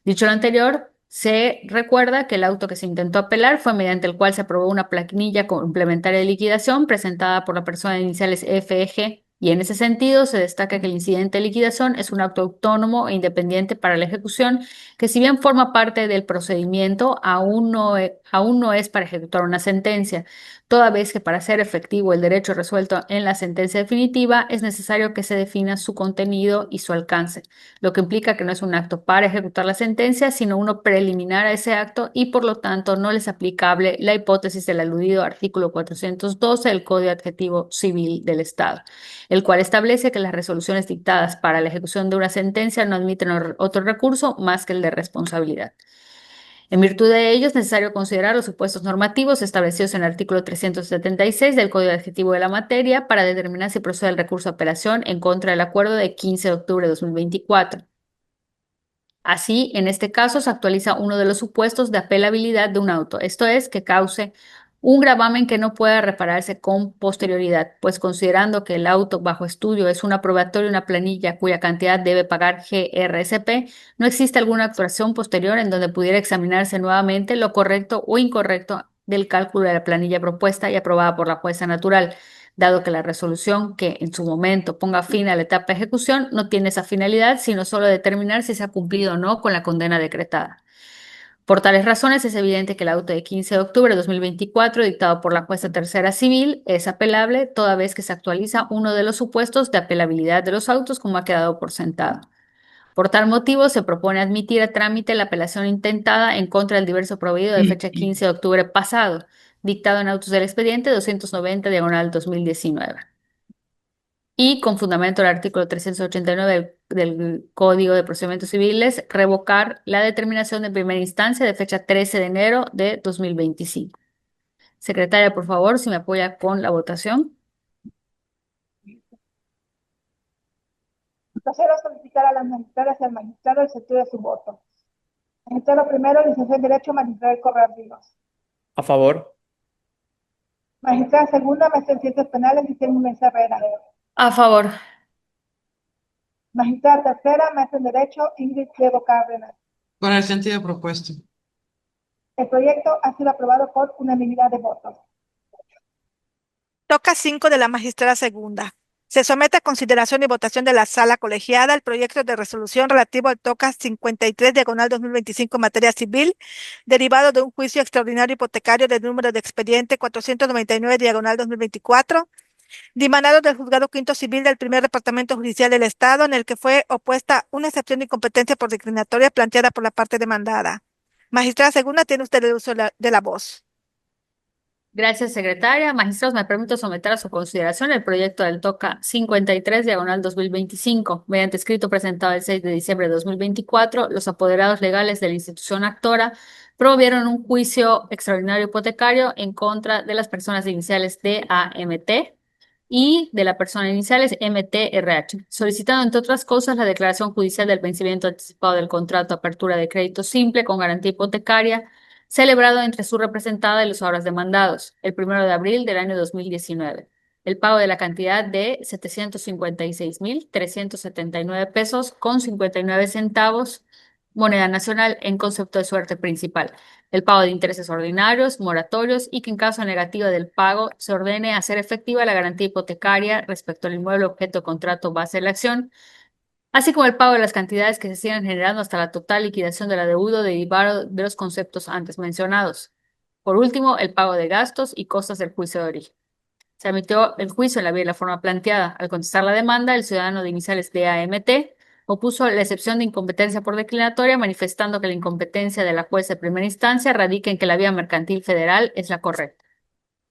B: Dicho lo anterior, se recuerda que el auto que se intentó apelar fue mediante el cual se aprobó una planilla complementaria de liquidación presentada por la persona de iniciales FEG, y en ese sentido se destaca que el incidente de liquidación es un acto autónomo e independiente para la ejecución, que si bien forma parte del procedimiento, aún no es para ejecutar una sentencia, toda vez que para ser efectivo el derecho resuelto en la sentencia definitiva es necesario que se defina su contenido y su alcance, lo que implica que no es un acto para ejecutar la sentencia, sino uno preliminar a ese acto y por lo tanto no les es aplicable la hipótesis del aludido artículo 412 del Código Adjetivo Civil del Estado, el cual establece que las resoluciones dictadas para la ejecución de una sentencia no admiten otro recurso más que el de responsabilidad. En virtud de ello, es necesario considerar los supuestos normativos establecidos en el artículo 376 del Código Adjetivo de la materia para determinar si procede el recurso de apelación en contra del acuerdo de 15 de octubre de 2024. Así, en este caso, se actualiza uno de los supuestos de apelabilidad de un auto, esto es, que cause un gravamen que no pueda repararse con posterioridad, pues considerando que el auto bajo estudio es un aprobatorio, una planilla cuya cantidad debe pagar GRSP, no existe alguna actuación posterior en donde pudiera examinarse nuevamente lo correcto o incorrecto del cálculo de la planilla propuesta y aprobada por la jueza natural, dado que la resolución que en su momento ponga fin a la etapa de ejecución no tiene esa finalidad, sino solo determinar si se ha cumplido o no con la condena decretada. Por tales razones, es evidente que el auto de 15 de octubre de 2024, dictado por la jueza tercera civil, es apelable toda vez que se actualiza uno de los supuestos de apelabilidad de los autos, como ha quedado por sentado. Por tal motivo, se propone admitir a trámite la apelación intentada en contra del diverso proveído de fecha 15 de octubre pasado, dictado en autos del expediente 290/2019. Y con fundamento del artículo 389 del Código de Procedimientos Civiles, revocar la determinación de primera instancia de fecha 13 de enero de 2025. Secretaria, por favor, si me apoya con la votación.
A: Procedo a solicitar a las magistradas y al magistrado el sentido de su voto. Magistrado primero, licenciado en Derecho, magistrado Correa Ríos.
C: A favor.
A: Magistrada segunda, maestra en Ciencias Penales, Guillermo Mesa Herrera.
B: A favor.
A: Magistrada tercera, maestra en Derecho, Ingrid Diego Cárdenas.
D: Con el sentido propuesto.
A: El proyecto ha sido aprobado por unanimidad de votos.
E: Toca 5 de la magistrada segunda. Se somete a consideración y votación de la sala colegiada el proyecto de resolución relativo al TOCA 53 diagonal 2025 en materia civil, derivado de un juicio extraordinario hipotecario del número de expediente 499 diagonal 2024, dimanado del Juzgado Quinto Civil del Primer Departamento Judicial del Estado, en el que fue opuesta una excepción de incompetencia por declinatoria planteada por la parte demandada. Magistrada Segunda, tiene usted el uso de la voz.
B: Gracias, secretaria. Magistrados, me permito someter a su consideración el proyecto del TOCA 53 diagonal 2025. Mediante escrito presentado el 6 de diciembre de 2024, los apoderados legales de la institución actora promovieron un juicio extraordinario hipotecario en contra de las personas iniciales DAMT y de la persona iniciales MTRH, solicitando, entre otras cosas, la declaración judicial del vencimiento anticipado del contrato de apertura de crédito simple con garantía hipotecaria celebrado entre su representada y los ahora demandados, el 1 de abril del año 2019. El pago de la cantidad de 756.379 pesos con 59 centavos, moneda nacional en concepto de suerte principal. El pago de intereses ordinarios, moratorios y que en caso negativo del pago se ordene hacer efectiva la garantía hipotecaria respecto al inmueble objeto de contrato base de la acción, así como el pago de las cantidades que se sigan generando hasta la total liquidación del adeudo derivado de los conceptos antes mencionados. Por último, el pago de gastos y costas del juicio de origen. Se admitió el juicio en la vía y la forma planteada. Al contestar la demanda, el ciudadano de iniciales DAMT opuso la excepción de incompetencia por declinatoria, manifestando que la incompetencia de la jueza de primera instancia radica en que la vía mercantil federal es la correcta.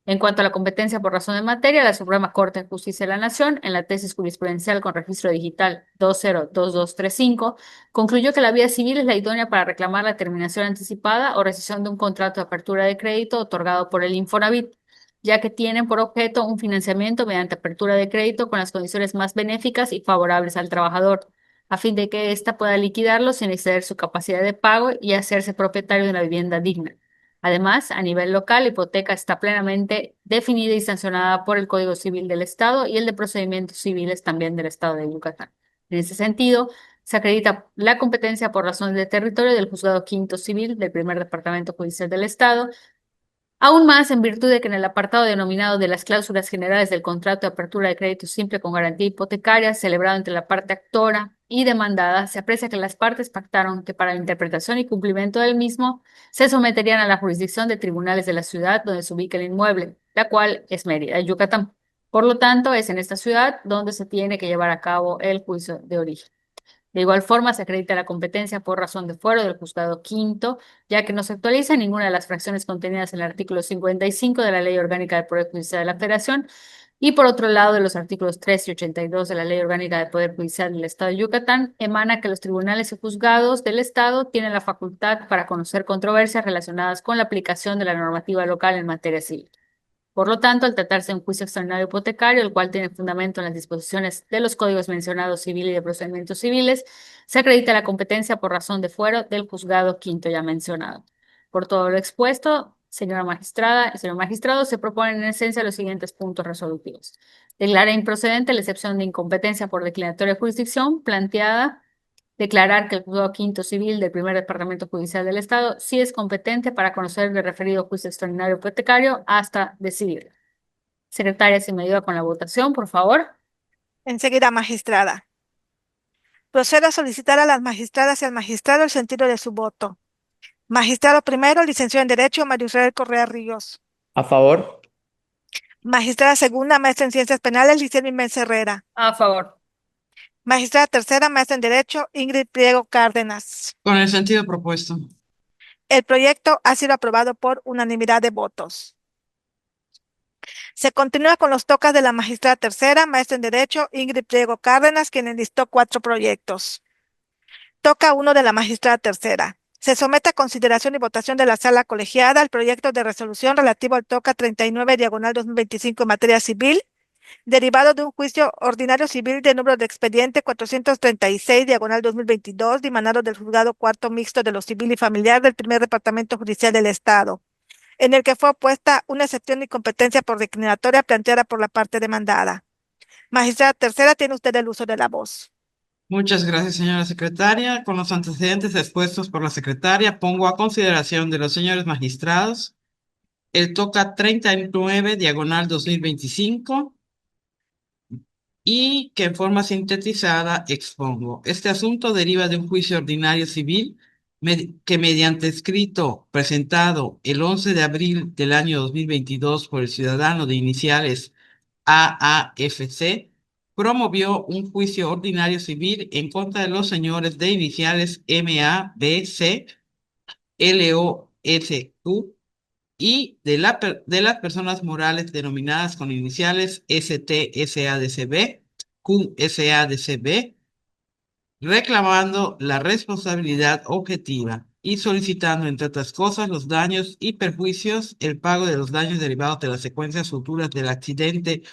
B: En cuanto a la competencia por razón de materia, la Suprema Corte de Justicia de la Nación, en la tesis jurisprudencial con registro digital 202235, concluyó que la vía civil es la idónea para reclamar la terminación anticipada o rescisión de un contrato de apertura de crédito otorgado por el Infonavit, ya que tienen por objeto un financiamiento mediante apertura de crédito con las condiciones más benéficas y favorables al trabajador, a fin de que ésta pueda liquidarlo sin exceder su capacidad de pago y hacerse propietario de una vivienda digna. Además, a nivel local, la hipoteca está plenamente definida y sancionada por el Código Civil del Estado y el de procedimientos civiles también del Estado de Yucatán. En ese sentido, se acredita la competencia por razones de territorio del Juzgado Quinto Civil del Primer Departamento Judicial del Estado, aún más en virtud de que en el apartado denominado de las cláusulas generales del contrato de apertura de crédito simple con garantía hipotecaria celebrado entre la parte actora y demandada, se aprecia que las partes pactaron que para la interpretación y cumplimiento del mismo se someterían a la jurisdicción de tribunales de la ciudad donde se ubica el inmueble, la cual es Mérida, Yucatán. Por lo tanto, es en esta ciudad donde se tiene que llevar a cabo el juicio de origen. De igual forma, se acredita la competencia por razón de fuero del juzgado quinto, ya que no se actualiza ninguna de las fracciones contenidas en el artículo 55 de la Ley Orgánica del Poder Judicial de la Federación, y por otro lado, de los artículos 3 y 82 de la Ley Orgánica del Poder Judicial del Estado de Yucatán, emana que los tribunales y juzgados del Estado tienen la facultad para conocer controversias relacionadas con la aplicación de la normativa local en materia civil. Por lo tanto, al tratarse de un juicio extraordinario hipotecario, el cual tiene fundamento en las disposiciones de los códigos mencionados civil y de procedimientos civiles, se acredita la competencia por razón de fuero del juzgado quinto ya mencionado. Por todo lo expuesto, señora magistrada y señor magistrado, se proponen en esencia los siguientes puntos resolutivos. Declara improcedente la excepción de incompetencia por declinatoria de jurisdicción planteada. Declarar que el Juzgado Quinto Civil del Primer Departamento Judicial del Estado sí es competente para conocer el referido juicio extraordinario hipotecario hasta decidirlo. Secretaria, si me ayuda con la votación, por favor.
E: Enseguida, magistrada. Procedo a solicitar a las magistradas y al magistrado el sentido de su voto. Magistrado primero, licenciado en Derecho, Mario Israel Correa Ríos.
C: A favor.
E: Magistrada segunda, maestra en Ciencias Penales, Liceo Inmensa Herrera.
B: A favor.
E: Magistrada tercera, maestra en Derecho, Ingrid Priego Cárdenas.
D: Con el sentido propuesto.
E: El proyecto ha sido aprobado por unanimidad de votos. Se continúa con los tocas de la magistrada tercera, maestra en Derecho, Ingrid Priego Cárdenas, quien enlistó 4 proyectos. Toca 1 de la magistrada tercera. Se somete a consideración y votación de la sala colegiada el proyecto de resolución relativo al toca 39 diagonal 2025 en materia civil, derivado de un juicio ordinario civil de número de expediente 436 diagonal 2022, dimanado del juzgado cuarto mixto de lo civil y familiar del Primer Departamento Judicial del Estado, en el que fue opuesta una excepción de incompetencia por declinatoria planteada por la parte demandada. Magistrada tercera, tiene usted el uso de la voz.
D: Muchas gracias, señora secretaria. Con los antecedentes expuestos por la secretaria, pongo a consideración de los señores magistrados el TOCA 39 diagonal 2025, y que en forma sintetizada expongo. Este asunto deriva de un juicio ordinario civil que mediante escrito presentado el 11 de abril del año 2022 por el ciudadano de iniciales AAFC, promovió un juicio ordinario civil en contra de los señores de iniciales MABC, LOSQ y de las personas morales denominadas con iniciales STSADCB, QSADCB, reclamando la responsabilidad objetiva y solicitando, entre otras cosas, los daños y perjuicios, el pago de los daños derivados de las secuencias futuras del accidente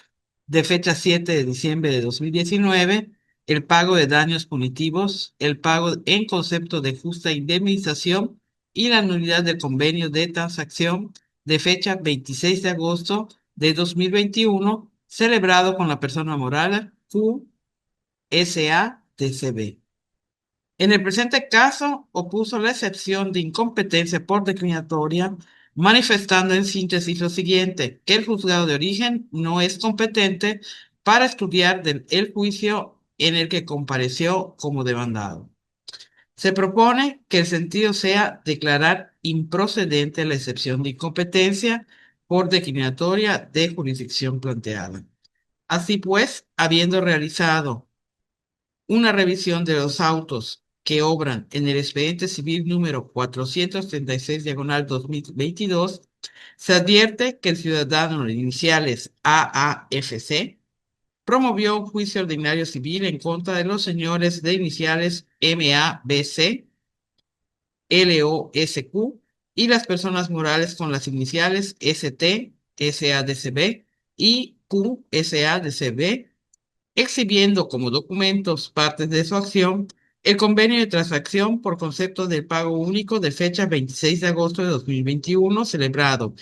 D: de fecha 7 de diciembre de 2019, el pago de daños punitivos, el pago en concepto de justa indemnización y la nulidad del convenio de transacción de fecha 26 de agosto de 2021, celebrado con la persona moral QSATCB. En el presente caso, opuso la excepción de incompetencia por declinatoria, manifestando en síntesis lo siguiente, que el juzgado de origen no es competente para estudiar el juicio en el que compareció como demandado. Se propone que el sentido sea declarar improcedente la excepción de incompetencia por declinatoria de jurisdicción planteada. Así pues, habiendo realizado una revisión de los autos que obran en el expediente civil número 436 diagonal 2022, se advierte que el ciudadano de iniciales AAFC promovió un juicio ordinario civil en contra de los señores de iniciales MABC, LOSQ y las personas morales con las iniciales ST, SADCB y QSADCB, exhibiendo como documentos partes de su acción el convenio de transacción por concepto del pago único de fecha 26 de agosto de 2021, celebrado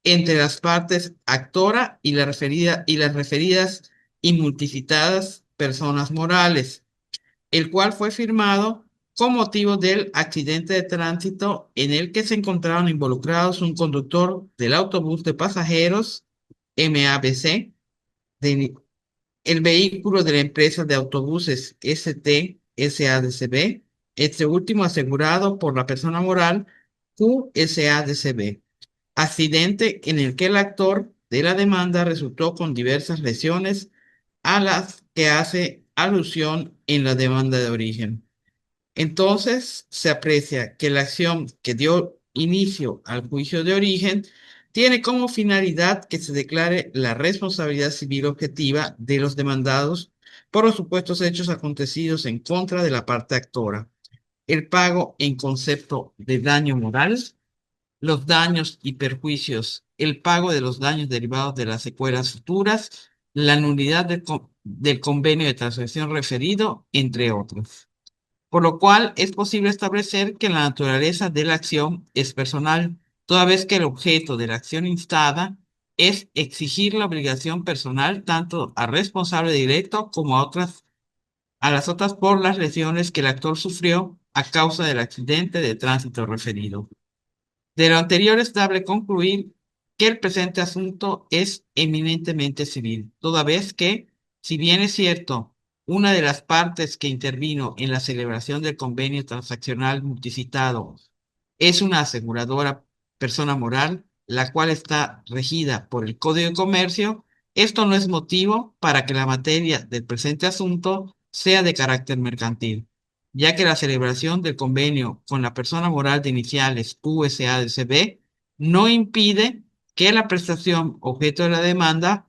D: entre las partes actora y las referidas y multicitadas personas morales, el cual fue firmado con motivo del accidente de tránsito en el que se encontraron involucrados un conductor del autobús de pasajeros MABC, de el vehículo de la empresa de autobuses ST-SADCB, este último asegurado por la persona moral QSADCB, accidente en el que el actor de la demanda resultó con diversas lesiones a las que hace alusión en la demanda de origen. Entonces, se aprecia que la acción que dio inicio al juicio de origen tiene como finalidad que se declare la responsabilidad civil objetiva de los demandados por los supuestos hechos acontecidos en contra de la parte actora, el pago en concepto de daño moral, los daños y perjuicios, el pago de los daños derivados de las secuelas futuras, la nulidad del convenio de transacción referido, entre otros, por lo cual es posible establecer que la naturaleza de la acción es personal, toda vez que el objeto de la acción instada es exigir la obligación personal tanto al responsable directo como a las otras por las lesiones que el actor sufrió a causa del accidente de tránsito referido. De lo anterior es dable concluir que el presente asunto es eminentemente civil, toda vez que, si bien es cierto, una de las partes que intervino en la celebración del convenio transaccional multicitado es una aseguradora persona moral, la cual está regida por el Código de Comercio, esto no es motivo para que la materia del presente asunto sea de carácter mercantil, ya que la celebración del convenio con la persona moral de iniciales USADCB no impide que la prestación objeto de la demanda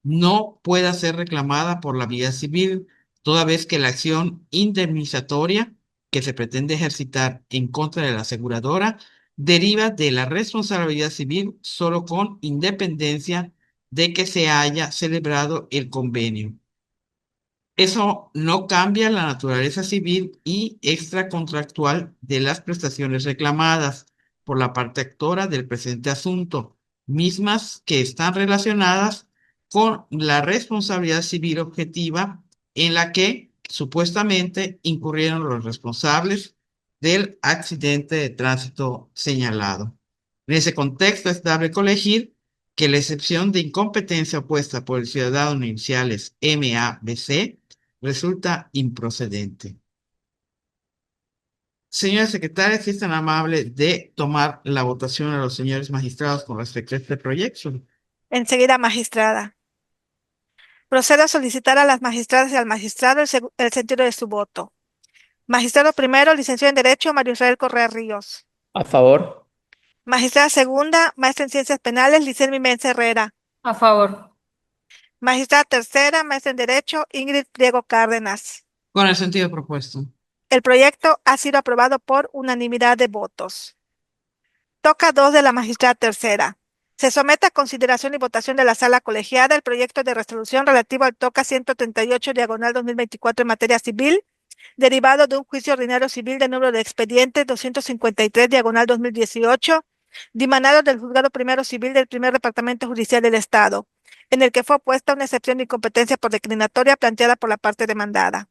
D: no pueda ser reclamada por la vía civil, toda vez que la acción indemnizatoria que se pretende ejercitar en contra de la aseguradora deriva de la responsabilidad civil solo con independencia de que se haya celebrado el convenio. Eso no cambia la naturaleza civil y extracontractual de las prestaciones reclamadas por la parte actora del presente asunto, mismas que están relacionadas con la responsabilidad civil objetiva en la que supuestamente incurrieron los responsables del accidente de tránsito señalado. En ese contexto es dable colegir que la excepción de incompetencia opuesta por el ciudadano en iniciales MABC resulta improcedente. Señora secretaria, si es tan amable de tomar la votación a los señores magistrados con respecto a este proyecto.
E: Enseguida, magistrada. Procedo a solicitar a las magistradas y al magistrado el sentido de su voto. Magistrado primero, licenciado en Derecho, Mario Israel Correa Ríos.
C: A favor.
E: Magistrada segunda, maestra en Ciencias Penales, Licelmi Mensa Herrera.
B: A favor.
E: Magistrada tercera, maestra en Derecho, Ingrid Pliego Cárdenas.
D: Con el sentido propuesto.
E: El proyecto ha sido aprobado por unanimidad de votos. Toca 2 de la magistrada tercera. Se somete a consideración y votación de la sala colegiada el proyecto de resolución relativo al toca 138 diagonal 2024 en materia civil, derivado de un juicio ordinario civil de número de expediente 253 diagonal 2018, dimanado del Juzgado Primero Civil del Primer Departamento Judicial del Estado, en el que fue opuesta una excepción de incompetencia por declinatoria planteada por la parte demandada.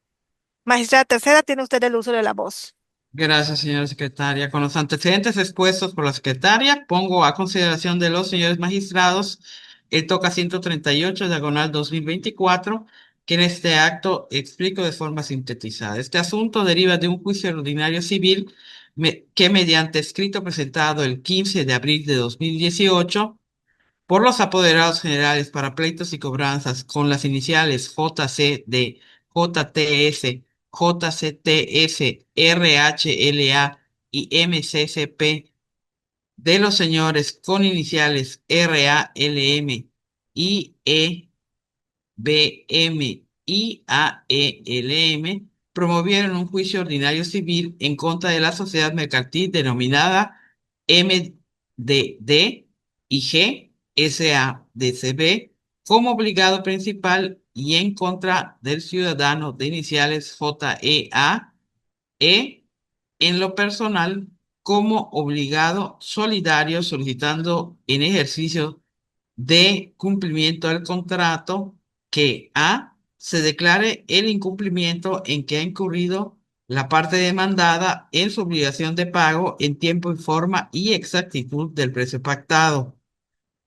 E: Magistrada tercera, tiene usted el uso de la voz.
D: Gracias, señora secretaria. Con los antecedentes expuestos por la secretaria, pongo a consideración de los señores magistrados el toca 138 diagonal 2024, que en este acto explico de forma sintetizada. Este asunto deriva de un juicio ordinario civil que mediante escrito presentado el 15 de abril de 2018 por los apoderados generales para pleitos y cobranzas con las iniciales JC de JTS, JCTS, RHLA y MCCP de los señores con iniciales RALM y EBM y AELM promovieron un juicio ordinario civil en contra de la sociedad mercantil denominada MDD y GSADCB como obligado principal y en contra del ciudadano de iniciales JEA en lo personal como obligado solidario solicitando en ejercicio de cumplimiento del contrato que A se declare el incumplimiento en que ha incurrido la parte demandada en su obligación de pago en tiempo y forma y exactitud del precio pactado.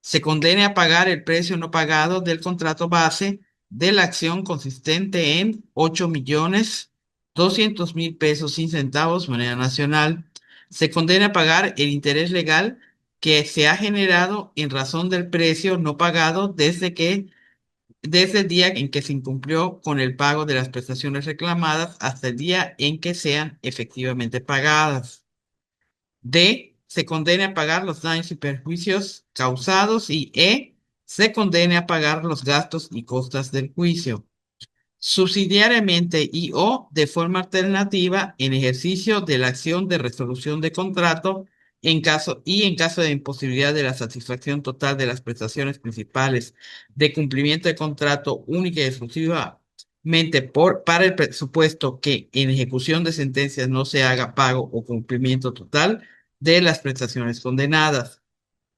D: Se condene a pagar el precio no pagado del contrato base de la acción consistente en 8.200.000 pesos sin centavos moneda nacional. Se condena a pagar el interés legal que se ha generado en razón del precio no pagado desde el día en que se incumplió con el pago de las prestaciones reclamadas hasta el día en que sean efectivamente pagadas. D, se condene a pagar los daños y perjuicios causados y se condene a pagar los gastos y costas del juicio. Subsidiariamente y o de forma alternativa en ejercicio de la acción de resolución de contrato en caso de imposibilidad de la satisfacción total de las prestaciones principales de cumplimiento de contrato única y exclusivamente para el presupuesto que en ejecución de sentencias no se haga pago o cumplimiento total de las prestaciones condenadas.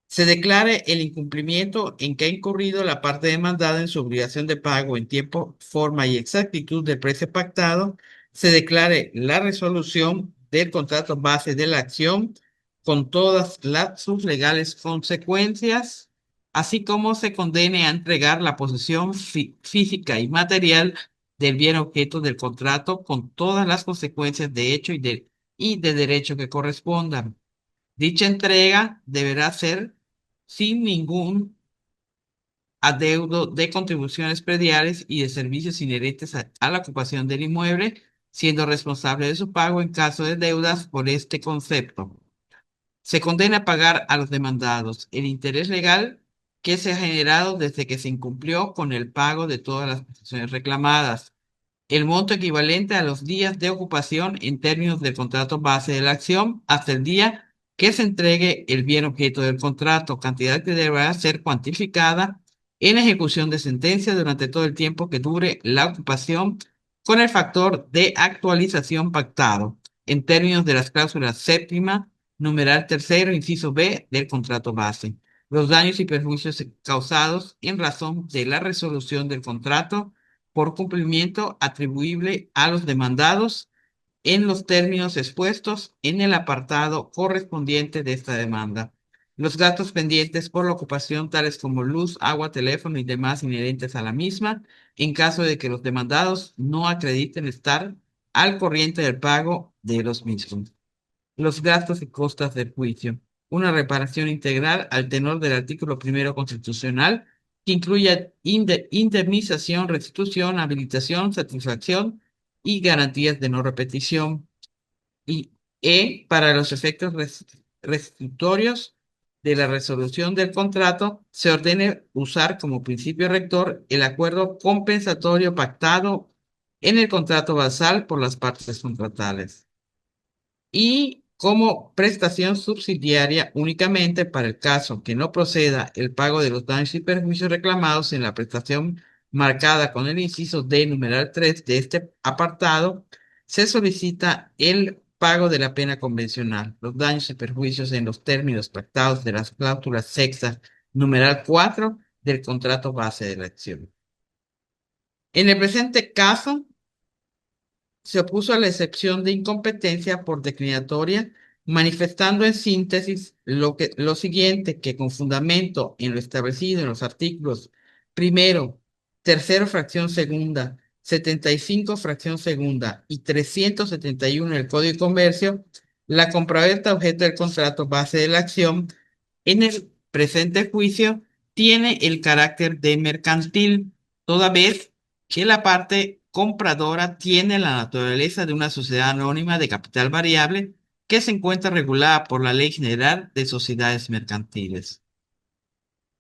D: Se declare el incumplimiento en que ha incurrido la parte demandada en su obligación de pago en tiempo, forma y exactitud del precio pactado. Se declare la resolución del contrato base de la acción con todas sus legales consecuencias, así como se condene a entregar la posesión física y material del bien objeto del contrato con todas las consecuencias de hecho y de derecho que correspondan. Dicha entrega deberá ser sin ningún adeudo de contribuciones prediales y de servicios inherentes a la ocupación del inmueble, siendo responsable de su pago en caso de deudas por este concepto. Se condena a pagar a los demandados el interés legal que se ha generado desde que se incumplió con el pago de todas las prestaciones reclamadas, el monto equivalente a los días de ocupación en términos del contrato base de la acción hasta el día que se entregue el bien objeto del contrato, cantidad que deberá ser cuantificada en ejecución de sentencia durante todo el tiempo que dure la ocupación con el factor de actualización pactado en términos de las cláusulas séptima, numeral tercero, inciso B del contrato base. Los daños y perjuicios causados en razón de la resolución del contrato por cumplimiento atribuible a los demandados en los términos expuestos en el apartado correspondiente de esta demanda. los gastos pendientes por la ocupación, tales como luz, agua, teléfono y demás inherentes a la misma, en caso de que los demandados no acrediten estar al corriente del pago de los mismos. Los gastos y costas del juicio. Una reparación integral al tenor del artículo primero constitucional que incluya indemnización, restitución, habilitación, satisfacción y garantías de no repetición. Y para los efectos restitutorios de la resolución del contrato, se ordene usar como principio rector el acuerdo compensatorio pactado en el contrato basal por las partes contratales y como prestación subsidiaria únicamente para el caso que no proceda el pago de los daños y perjuicios reclamados en la prestación marcada con el inciso D numeral 3 de este apartado, se solicita el pago de la pena convencional, los daños y perjuicios en los términos pactados de las cláusulas sexta numeral 4 del contrato base de la acción. En el presente caso, se opuso a la excepción de incompetencia por declinatoria, manifestando en síntesis lo siguiente, que con fundamento en lo establecido en los artículos primero, tercero fracción segunda, 75 fracción segunda y 371 del Código de Comercio, la compraventa objeto del contrato base de la acción en el presente juicio tiene el carácter de mercantil, toda vez que la parte compradora tiene la naturaleza de una sociedad anónima de capital variable que se encuentra regulada por la Ley General de Sociedades Mercantiles.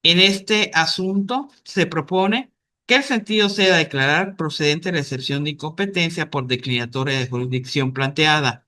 D: En este asunto se propone que el sentido sea declarar procedente la excepción de incompetencia por declinatoria de jurisdicción planteada,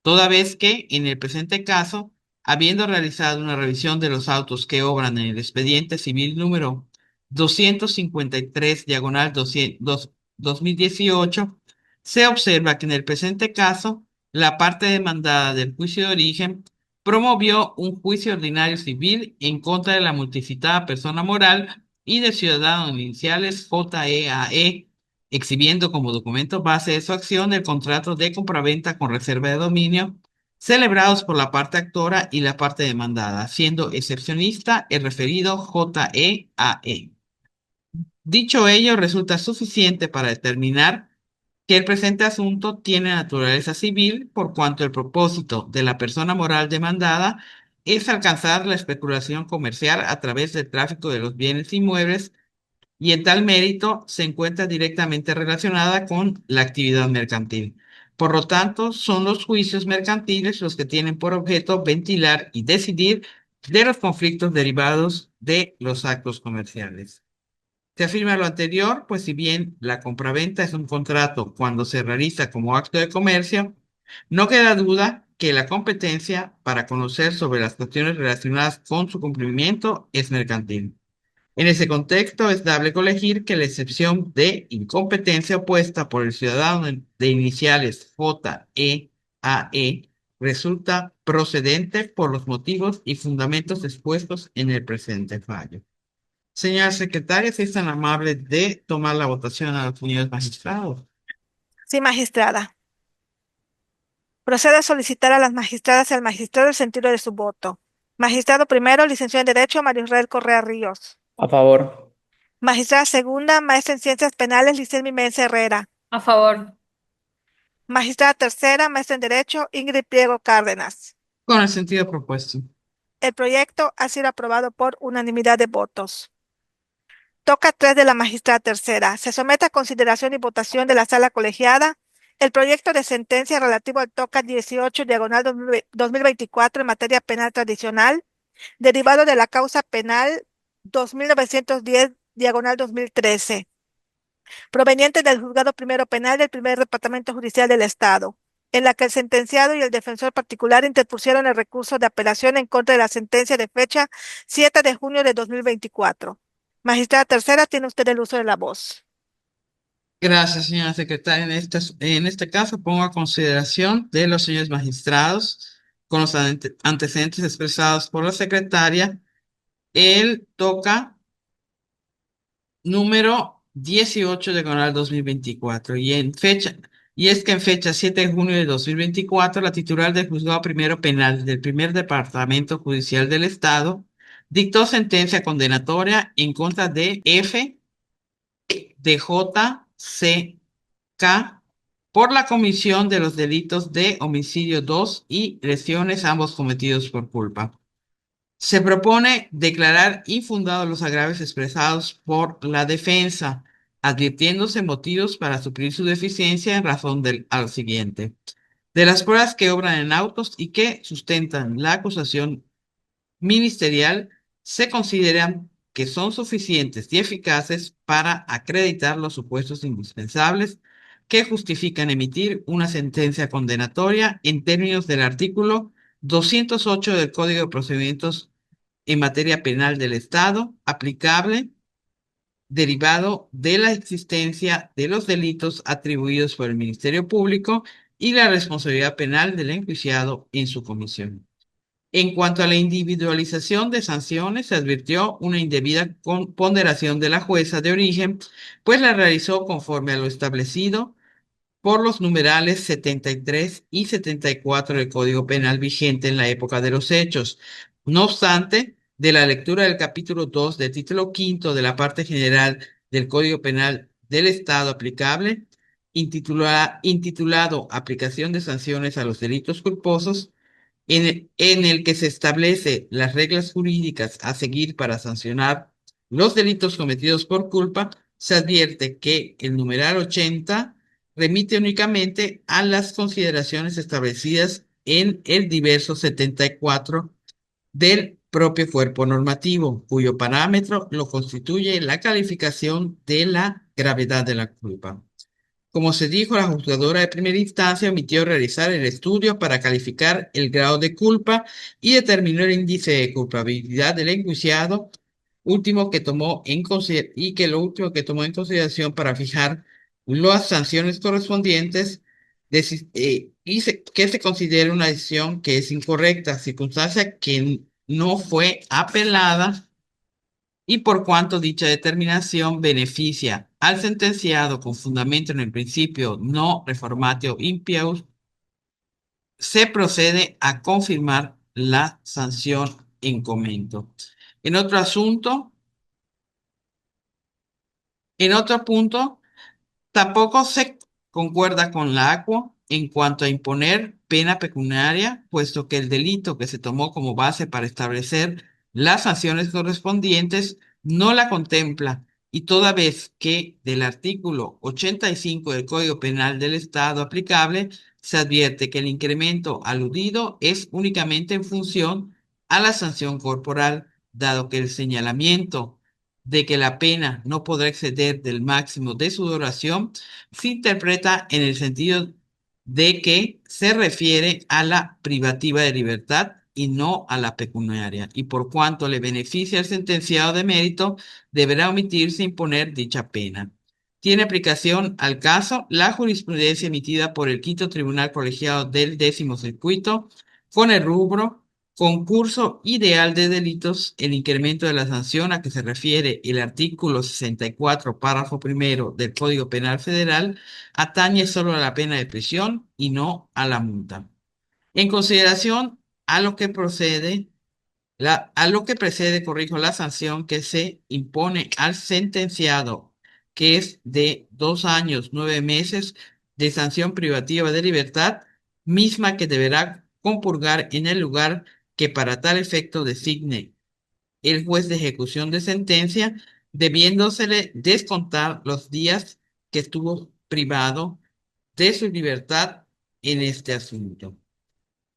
D: toda vez que, en el presente caso, habiendo realizado una revisión de los autos que obran en el expediente civil número 253, diagonal 2018, se observa que en el presente caso, la parte demandada del juicio de origen promovió un juicio ordinario civil en contra de la multicitada persona moral y de ciudadanos iniciales JEAE, exhibiendo como documento base de su acción el contrato de compraventa con reserva de dominio celebrados por la parte actora y la parte demandada, siendo excepcionista el referido JEAE. Dicho ello, resulta suficiente para determinar que el presente asunto tiene naturaleza civil por cuanto el propósito de la persona moral demandada es alcanzar la especulación comercial a través del tráfico de los bienes inmuebles y en tal mérito se encuentra directamente relacionada con la actividad mercantil. Por lo tanto, son los juicios mercantiles los que tienen por objeto ventilar y decidir de los conflictos derivados de los actos comerciales. Se afirma lo anterior, pues si bien la compraventa es un contrato cuando se realiza como acto de comercio, no queda duda que la competencia para conocer sobre las cuestiones relacionadas con su cumplimiento es mercantil. En ese contexto, es dable colegir que la excepción de incompetencia opuesta por el ciudadano de iniciales JEAE resulta procedente por los motivos y fundamentos expuestos en el presente fallo. Señora secretaria, si es tan amable de tomar la votación a los señores magistrados.
E: Sí, magistrada. Procede a solicitar a las magistradas y al magistrado el sentido de su voto. Magistrado primero, licenciado en Derecho, Mario Israel Correa Ríos.
C: A favor.
E: Magistrada segunda, maestra en Ciencias Penales, Licelmi Mensa Herrera.
B: A favor.
E: Magistrada tercera, maestra en Derecho, Ingrid Pliego Cárdenas.
D: Con el sentido propuesto.
E: El proyecto ha sido aprobado por unanimidad de votos. Toca 3 de la magistrada tercera. Se somete a consideración y votación de la sala colegiada el proyecto de sentencia relativo al toca 18, diagonal 2024 en materia penal tradicional, derivado de la causa penal 2910, diagonal 2013, proveniente del Juzgado Primero Penal del Primer Departamento Judicial del Estado, en la que el sentenciado y el defensor particular interpusieron el recurso de apelación en contra de la sentencia de fecha 7 de junio de 2024. Magistrada tercera, tiene usted el uso de la voz.
D: Gracias, señora secretaria. En este caso, pongo a consideración de los señores magistrados, con los antecedentes expresados por la secretaria, el toca número 18 diagonal 2024 y en fecha Y es que en fecha 7 de junio de 2024, la titular del Juzgado Primero Penal del Primer Departamento Judicial del Estado dictó sentencia condenatoria en contra de F de JCK por la comisión de los delitos de homicidio 2 y lesiones, ambos cometidos por culpa. Se propone declarar infundados los agravios expresados por la defensa, advirtiéndose motivos para suplir su deficiencia en razón del al siguiente. De las pruebas que obran en autos y que sustentan la acusación ministerial, se consideran que son suficientes y eficaces para acreditar los supuestos indispensables que justifican emitir una sentencia condenatoria en términos del artículo 208 del Código de Procedimientos en materia penal del Estado, aplicable derivado de la existencia de los delitos atribuidos por el Ministerio Público y la responsabilidad penal del enjuiciado en su comisión. En cuanto a la individualización de sanciones, se advirtió una indebida ponderación de la jueza de origen, pues la realizó conforme a lo establecido por los numerales 73 y 74 del Código Penal vigente en la época de los hechos. No obstante, de la lectura del capítulo 2 del título quinto de la parte general del Código Penal del Estado aplicable, intitulado Aplicación de sanciones a los delitos culposos, en el que se establece las reglas jurídicas a seguir para sancionar los delitos cometidos por culpa, se advierte que el numeral 80 remite únicamente a las consideraciones establecidas en el diverso 74 del propio cuerpo normativo, cuyo parámetro lo constituye la calificación de la gravedad de la culpa. Como se dijo, la juzgadora de primera instancia omitió realizar el estudio para calificar el grado de culpa y determinó el índice de culpabilidad del enjuiciado, último que tomó en y que lo último que tomó en consideración para fijar las sanciones correspondientes que se considere una decisión que es incorrecta, circunstancia que no fue apelada y por cuanto dicha determinación beneficia al sentenciado con fundamento en el principio no reformatio impius, se procede a confirmar la sanción en comento. En otro asunto, en otro punto, tampoco se concuerda con la ACUA en cuanto a imponer pena pecuniaria, puesto que el delito que se tomó como base para establecer las sanciones correspondientes no la contempla, y toda vez que del artículo 85 del Código Penal del Estado aplicable se advierte que el incremento aludido es únicamente en función a la sanción corporal, dado que el señalamiento de que la pena no podrá exceder del máximo de su duración, se interpreta en el sentido de que se refiere a la privativa de libertad y no a la pecuniaria, y por cuanto le beneficia al sentenciado de mérito, deberá omitirse imponer dicha pena. Tiene aplicación al caso la jurisprudencia emitida por el Quinto Tribunal Colegiado del Décimo Circuito con el rubro concurso ideal de delitos. El incremento de la sanción a que se refiere el artículo 64, párrafo primero del Código Penal Federal, atañe solo a la pena de prisión y no a la multa. En consideración a lo que procede, corrijo, la sanción que se impone al sentenciado, que es de 2 años, 9 meses de sanción privativa de libertad, misma que deberá compurgar en el lugar que para tal efecto designe el juez de ejecución de sentencia, debiéndosele descontar los días que estuvo privado de su libertad en este asunto.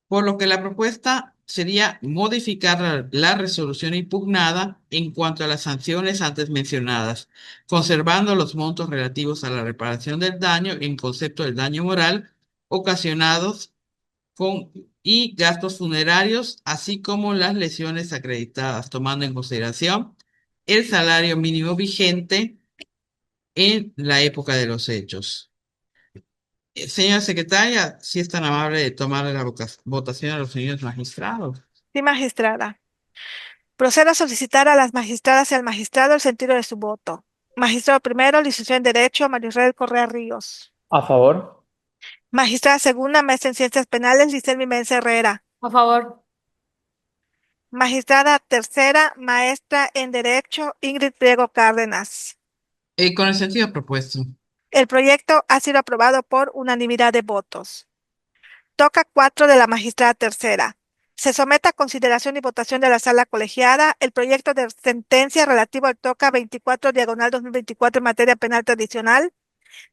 D: Por lo que la propuesta sería modificar la resolución impugnada en cuanto a las sanciones antes mencionadas, conservando los montos relativos a la reparación del daño en concepto del daño moral ocasionados y gastos funerarios, así como las lesiones acreditadas, tomando en consideración el salario mínimo vigente en la época de los hechos. Señora secretaria, si es tan amable de tomar la votación a los señores magistrados.
E: Sí, magistrada. Procedo a solicitar a las magistradas y al magistrado el sentido de su voto. Magistrado primero, licenciado en Derecho, María Israel Correa Ríos.
C: A favor.
E: Magistrada segunda, maestra en Ciencias Penales, Liselmi Mensa Herrera.
B: A favor.
E: Magistrada tercera, maestra en Derecho, Ingrid Priego Cárdenas.
D: Con el sentido propuesto.
E: El proyecto ha sido aprobado por unanimidad de votos. Toca 4 de la magistrada tercera. Se somete a consideración y votación de la sala colegiada el proyecto de sentencia relativo al toca 24/2024 en materia penal tradicional,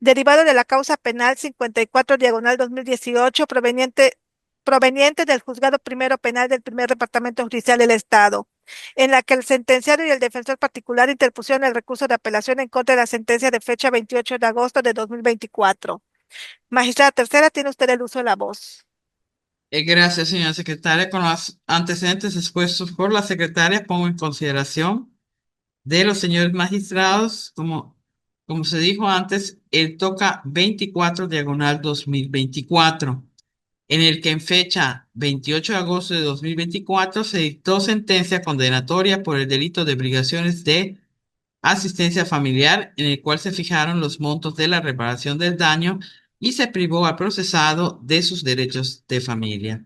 E: derivado de la causa penal 54/2018 proveniente del Juzgado Primero Penal del Primer Departamento Judicial del Estado, en la que el sentenciario y el defensor particular interpusieron el recurso de apelación en contra de la sentencia de fecha 28 de agosto de 2024. Magistrada tercera, tiene usted el uso de la voz.
D: Gracias, señora secretaria. Con los antecedentes expuestos por la secretaria, pongo en consideración de los señores magistrados, como se dijo antes, el toca 24/2024, en el que en fecha 28 de agosto de 2024 se dictó sentencia condenatoria por el delito de obligaciones de asistencia familiar, en el cual se fijaron los montos de la reparación del daño y se privó al procesado de sus derechos de familia.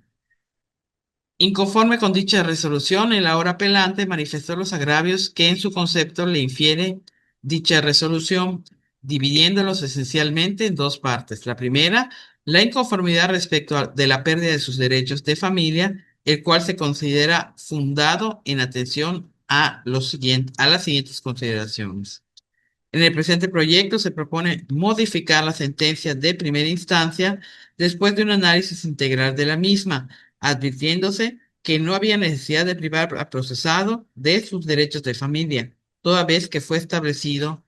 D: Inconforme con dicha resolución, el ahora apelante manifestó los agravios que en su concepto le infiere dicha resolución, dividiéndolos esencialmente en dos partes. La primera, la inconformidad respecto de la pérdida de sus derechos de familia, el cual se considera fundado en atención a a las siguientes consideraciones. En el presente proyecto se propone modificar la sentencia de primera instancia después de un análisis integral de la misma, advirtiéndose que no había necesidad de privar al procesado de sus derechos de familia, toda vez que fue establecido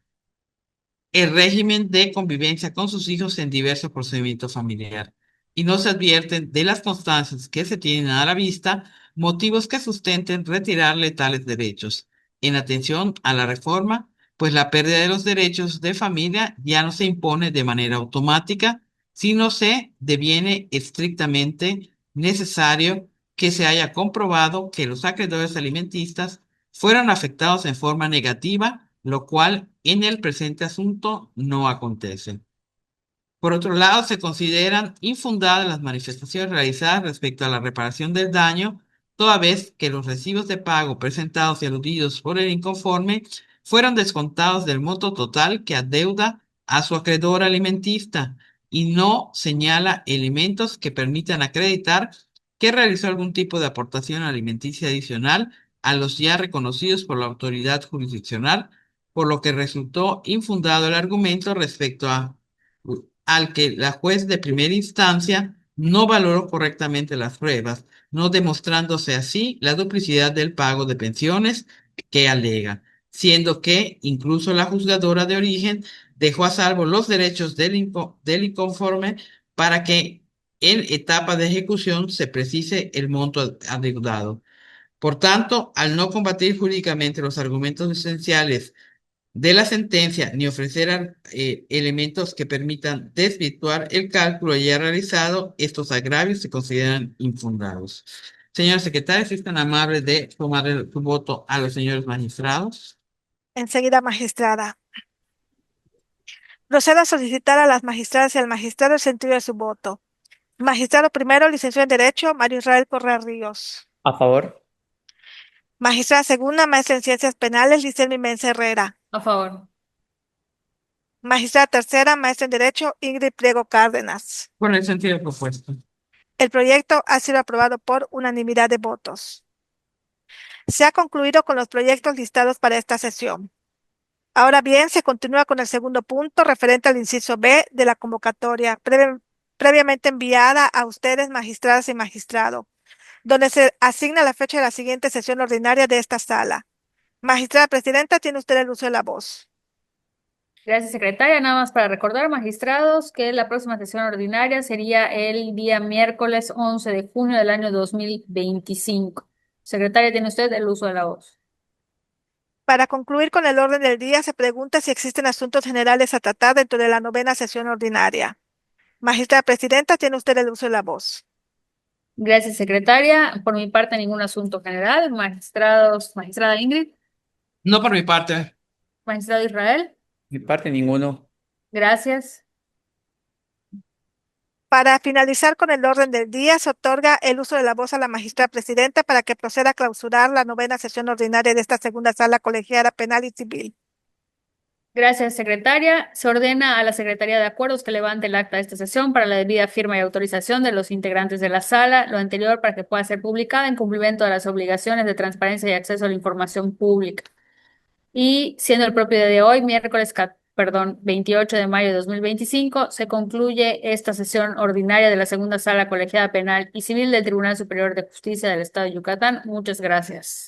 D: el régimen de convivencia con sus hijos en diversos procedimientos familiares, y no se advierten de las constancias que se tienen a la vista motivos que sustenten retirarle tales derechos. En atención a la reforma, pues la pérdida de los derechos de familia ya no se impone de manera automática, sino se deviene estrictamente necesario que se haya comprobado que los acreedores alimentistas fueron afectados en forma negativa, lo cual en el presente asunto no acontece. Por otro lado, se consideran infundadas las manifestaciones realizadas respecto a la reparación del daño, toda vez que los recibos de pago presentados y aludidos por el inconforme fueron descontados del monto total que adeuda a su acreedor alimentista y no señala elementos que permitan acreditar que realizó algún tipo de aportación alimenticia adicional a los ya reconocidos por la autoridad jurisdiccional, por lo que resultó infundado el argumento respecto al que la juez de primera instancia no valoró correctamente las pruebas, no demostrándose así la duplicidad del pago de pensiones que alega, siendo que incluso la juzgadora de origen dejó a salvo los derechos del inconforme para que en etapa de ejecución se precise el monto adeudado. Por tanto, al no combatir jurídicamente los argumentos esenciales de la sentencia ni ofrecer elementos que permitan desvirtuar el cálculo ya realizado, estos agravios se consideran infundados. Señor secretario, si es tan amable de tomar su voto a los señores magistrados.
E: Enseguida, magistrada. Procedo a solicitar a las magistradas y al magistrado el sentido de su voto. Magistrado primero, licenciado en Derecho, Mario Israel Correa Ríos.
C: A favor.
E: Magistrada segunda, maestra en Ciencias Penales, Liselmi Mensa Herrera.
B: A favor.
E: Magistrada tercera, maestra en Derecho, Ingrid Priego Cárdenas.
D: Con el sentido propuesto.
E: El proyecto ha sido aprobado por unanimidad de votos. Se ha concluido con los proyectos listados para esta sesión. Ahora bien, se continúa con el segundo punto referente al inciso B de la convocatoria previamente enviada a ustedes, magistradas y magistrado, donde se asigna la fecha de la siguiente sesión ordinaria de esta sala. Magistrada presidenta, tiene usted el uso de la voz.
B: Gracias, secretaria. Nada más para recordar, magistrados, que la próxima sesión ordinaria sería el día miércoles 11 de junio del año 2025. Secretaria, tiene usted el uso de la voz.
E: Para concluir con el orden del día, se pregunta si existen asuntos generales a tratar dentro de la novena sesión ordinaria. Magistrada presidenta, tiene usted el uso de la voz.
B: Gracias, secretaria. Por mi parte, ningún asunto general. Magistrados, magistrada Ingrid,
D: No por mi parte.
B: magistrado Israel.
C: Mi parte ninguno.
B: Gracias.
E: Para finalizar con el orden del día, se otorga el uso de la voz a la magistrada presidenta para que proceda a clausurar la 9ª sesión ordinaria de esta segunda sala colegiada penal y civil.
B: Gracias, secretaria. Se ordena a la Secretaría de Acuerdos que levante el acta de esta sesión para la debida firma y autorización de los integrantes de la sala, lo anterior para que pueda ser publicada en cumplimiento de las obligaciones de transparencia y acceso a la información pública. Y siendo el propio día de hoy, miércoles 28 de mayo de 2025, se concluye esta sesión ordinaria de la segunda sala colegiada penal y civil del Tribunal Superior de Justicia del Estado de Yucatán. Muchas gracias.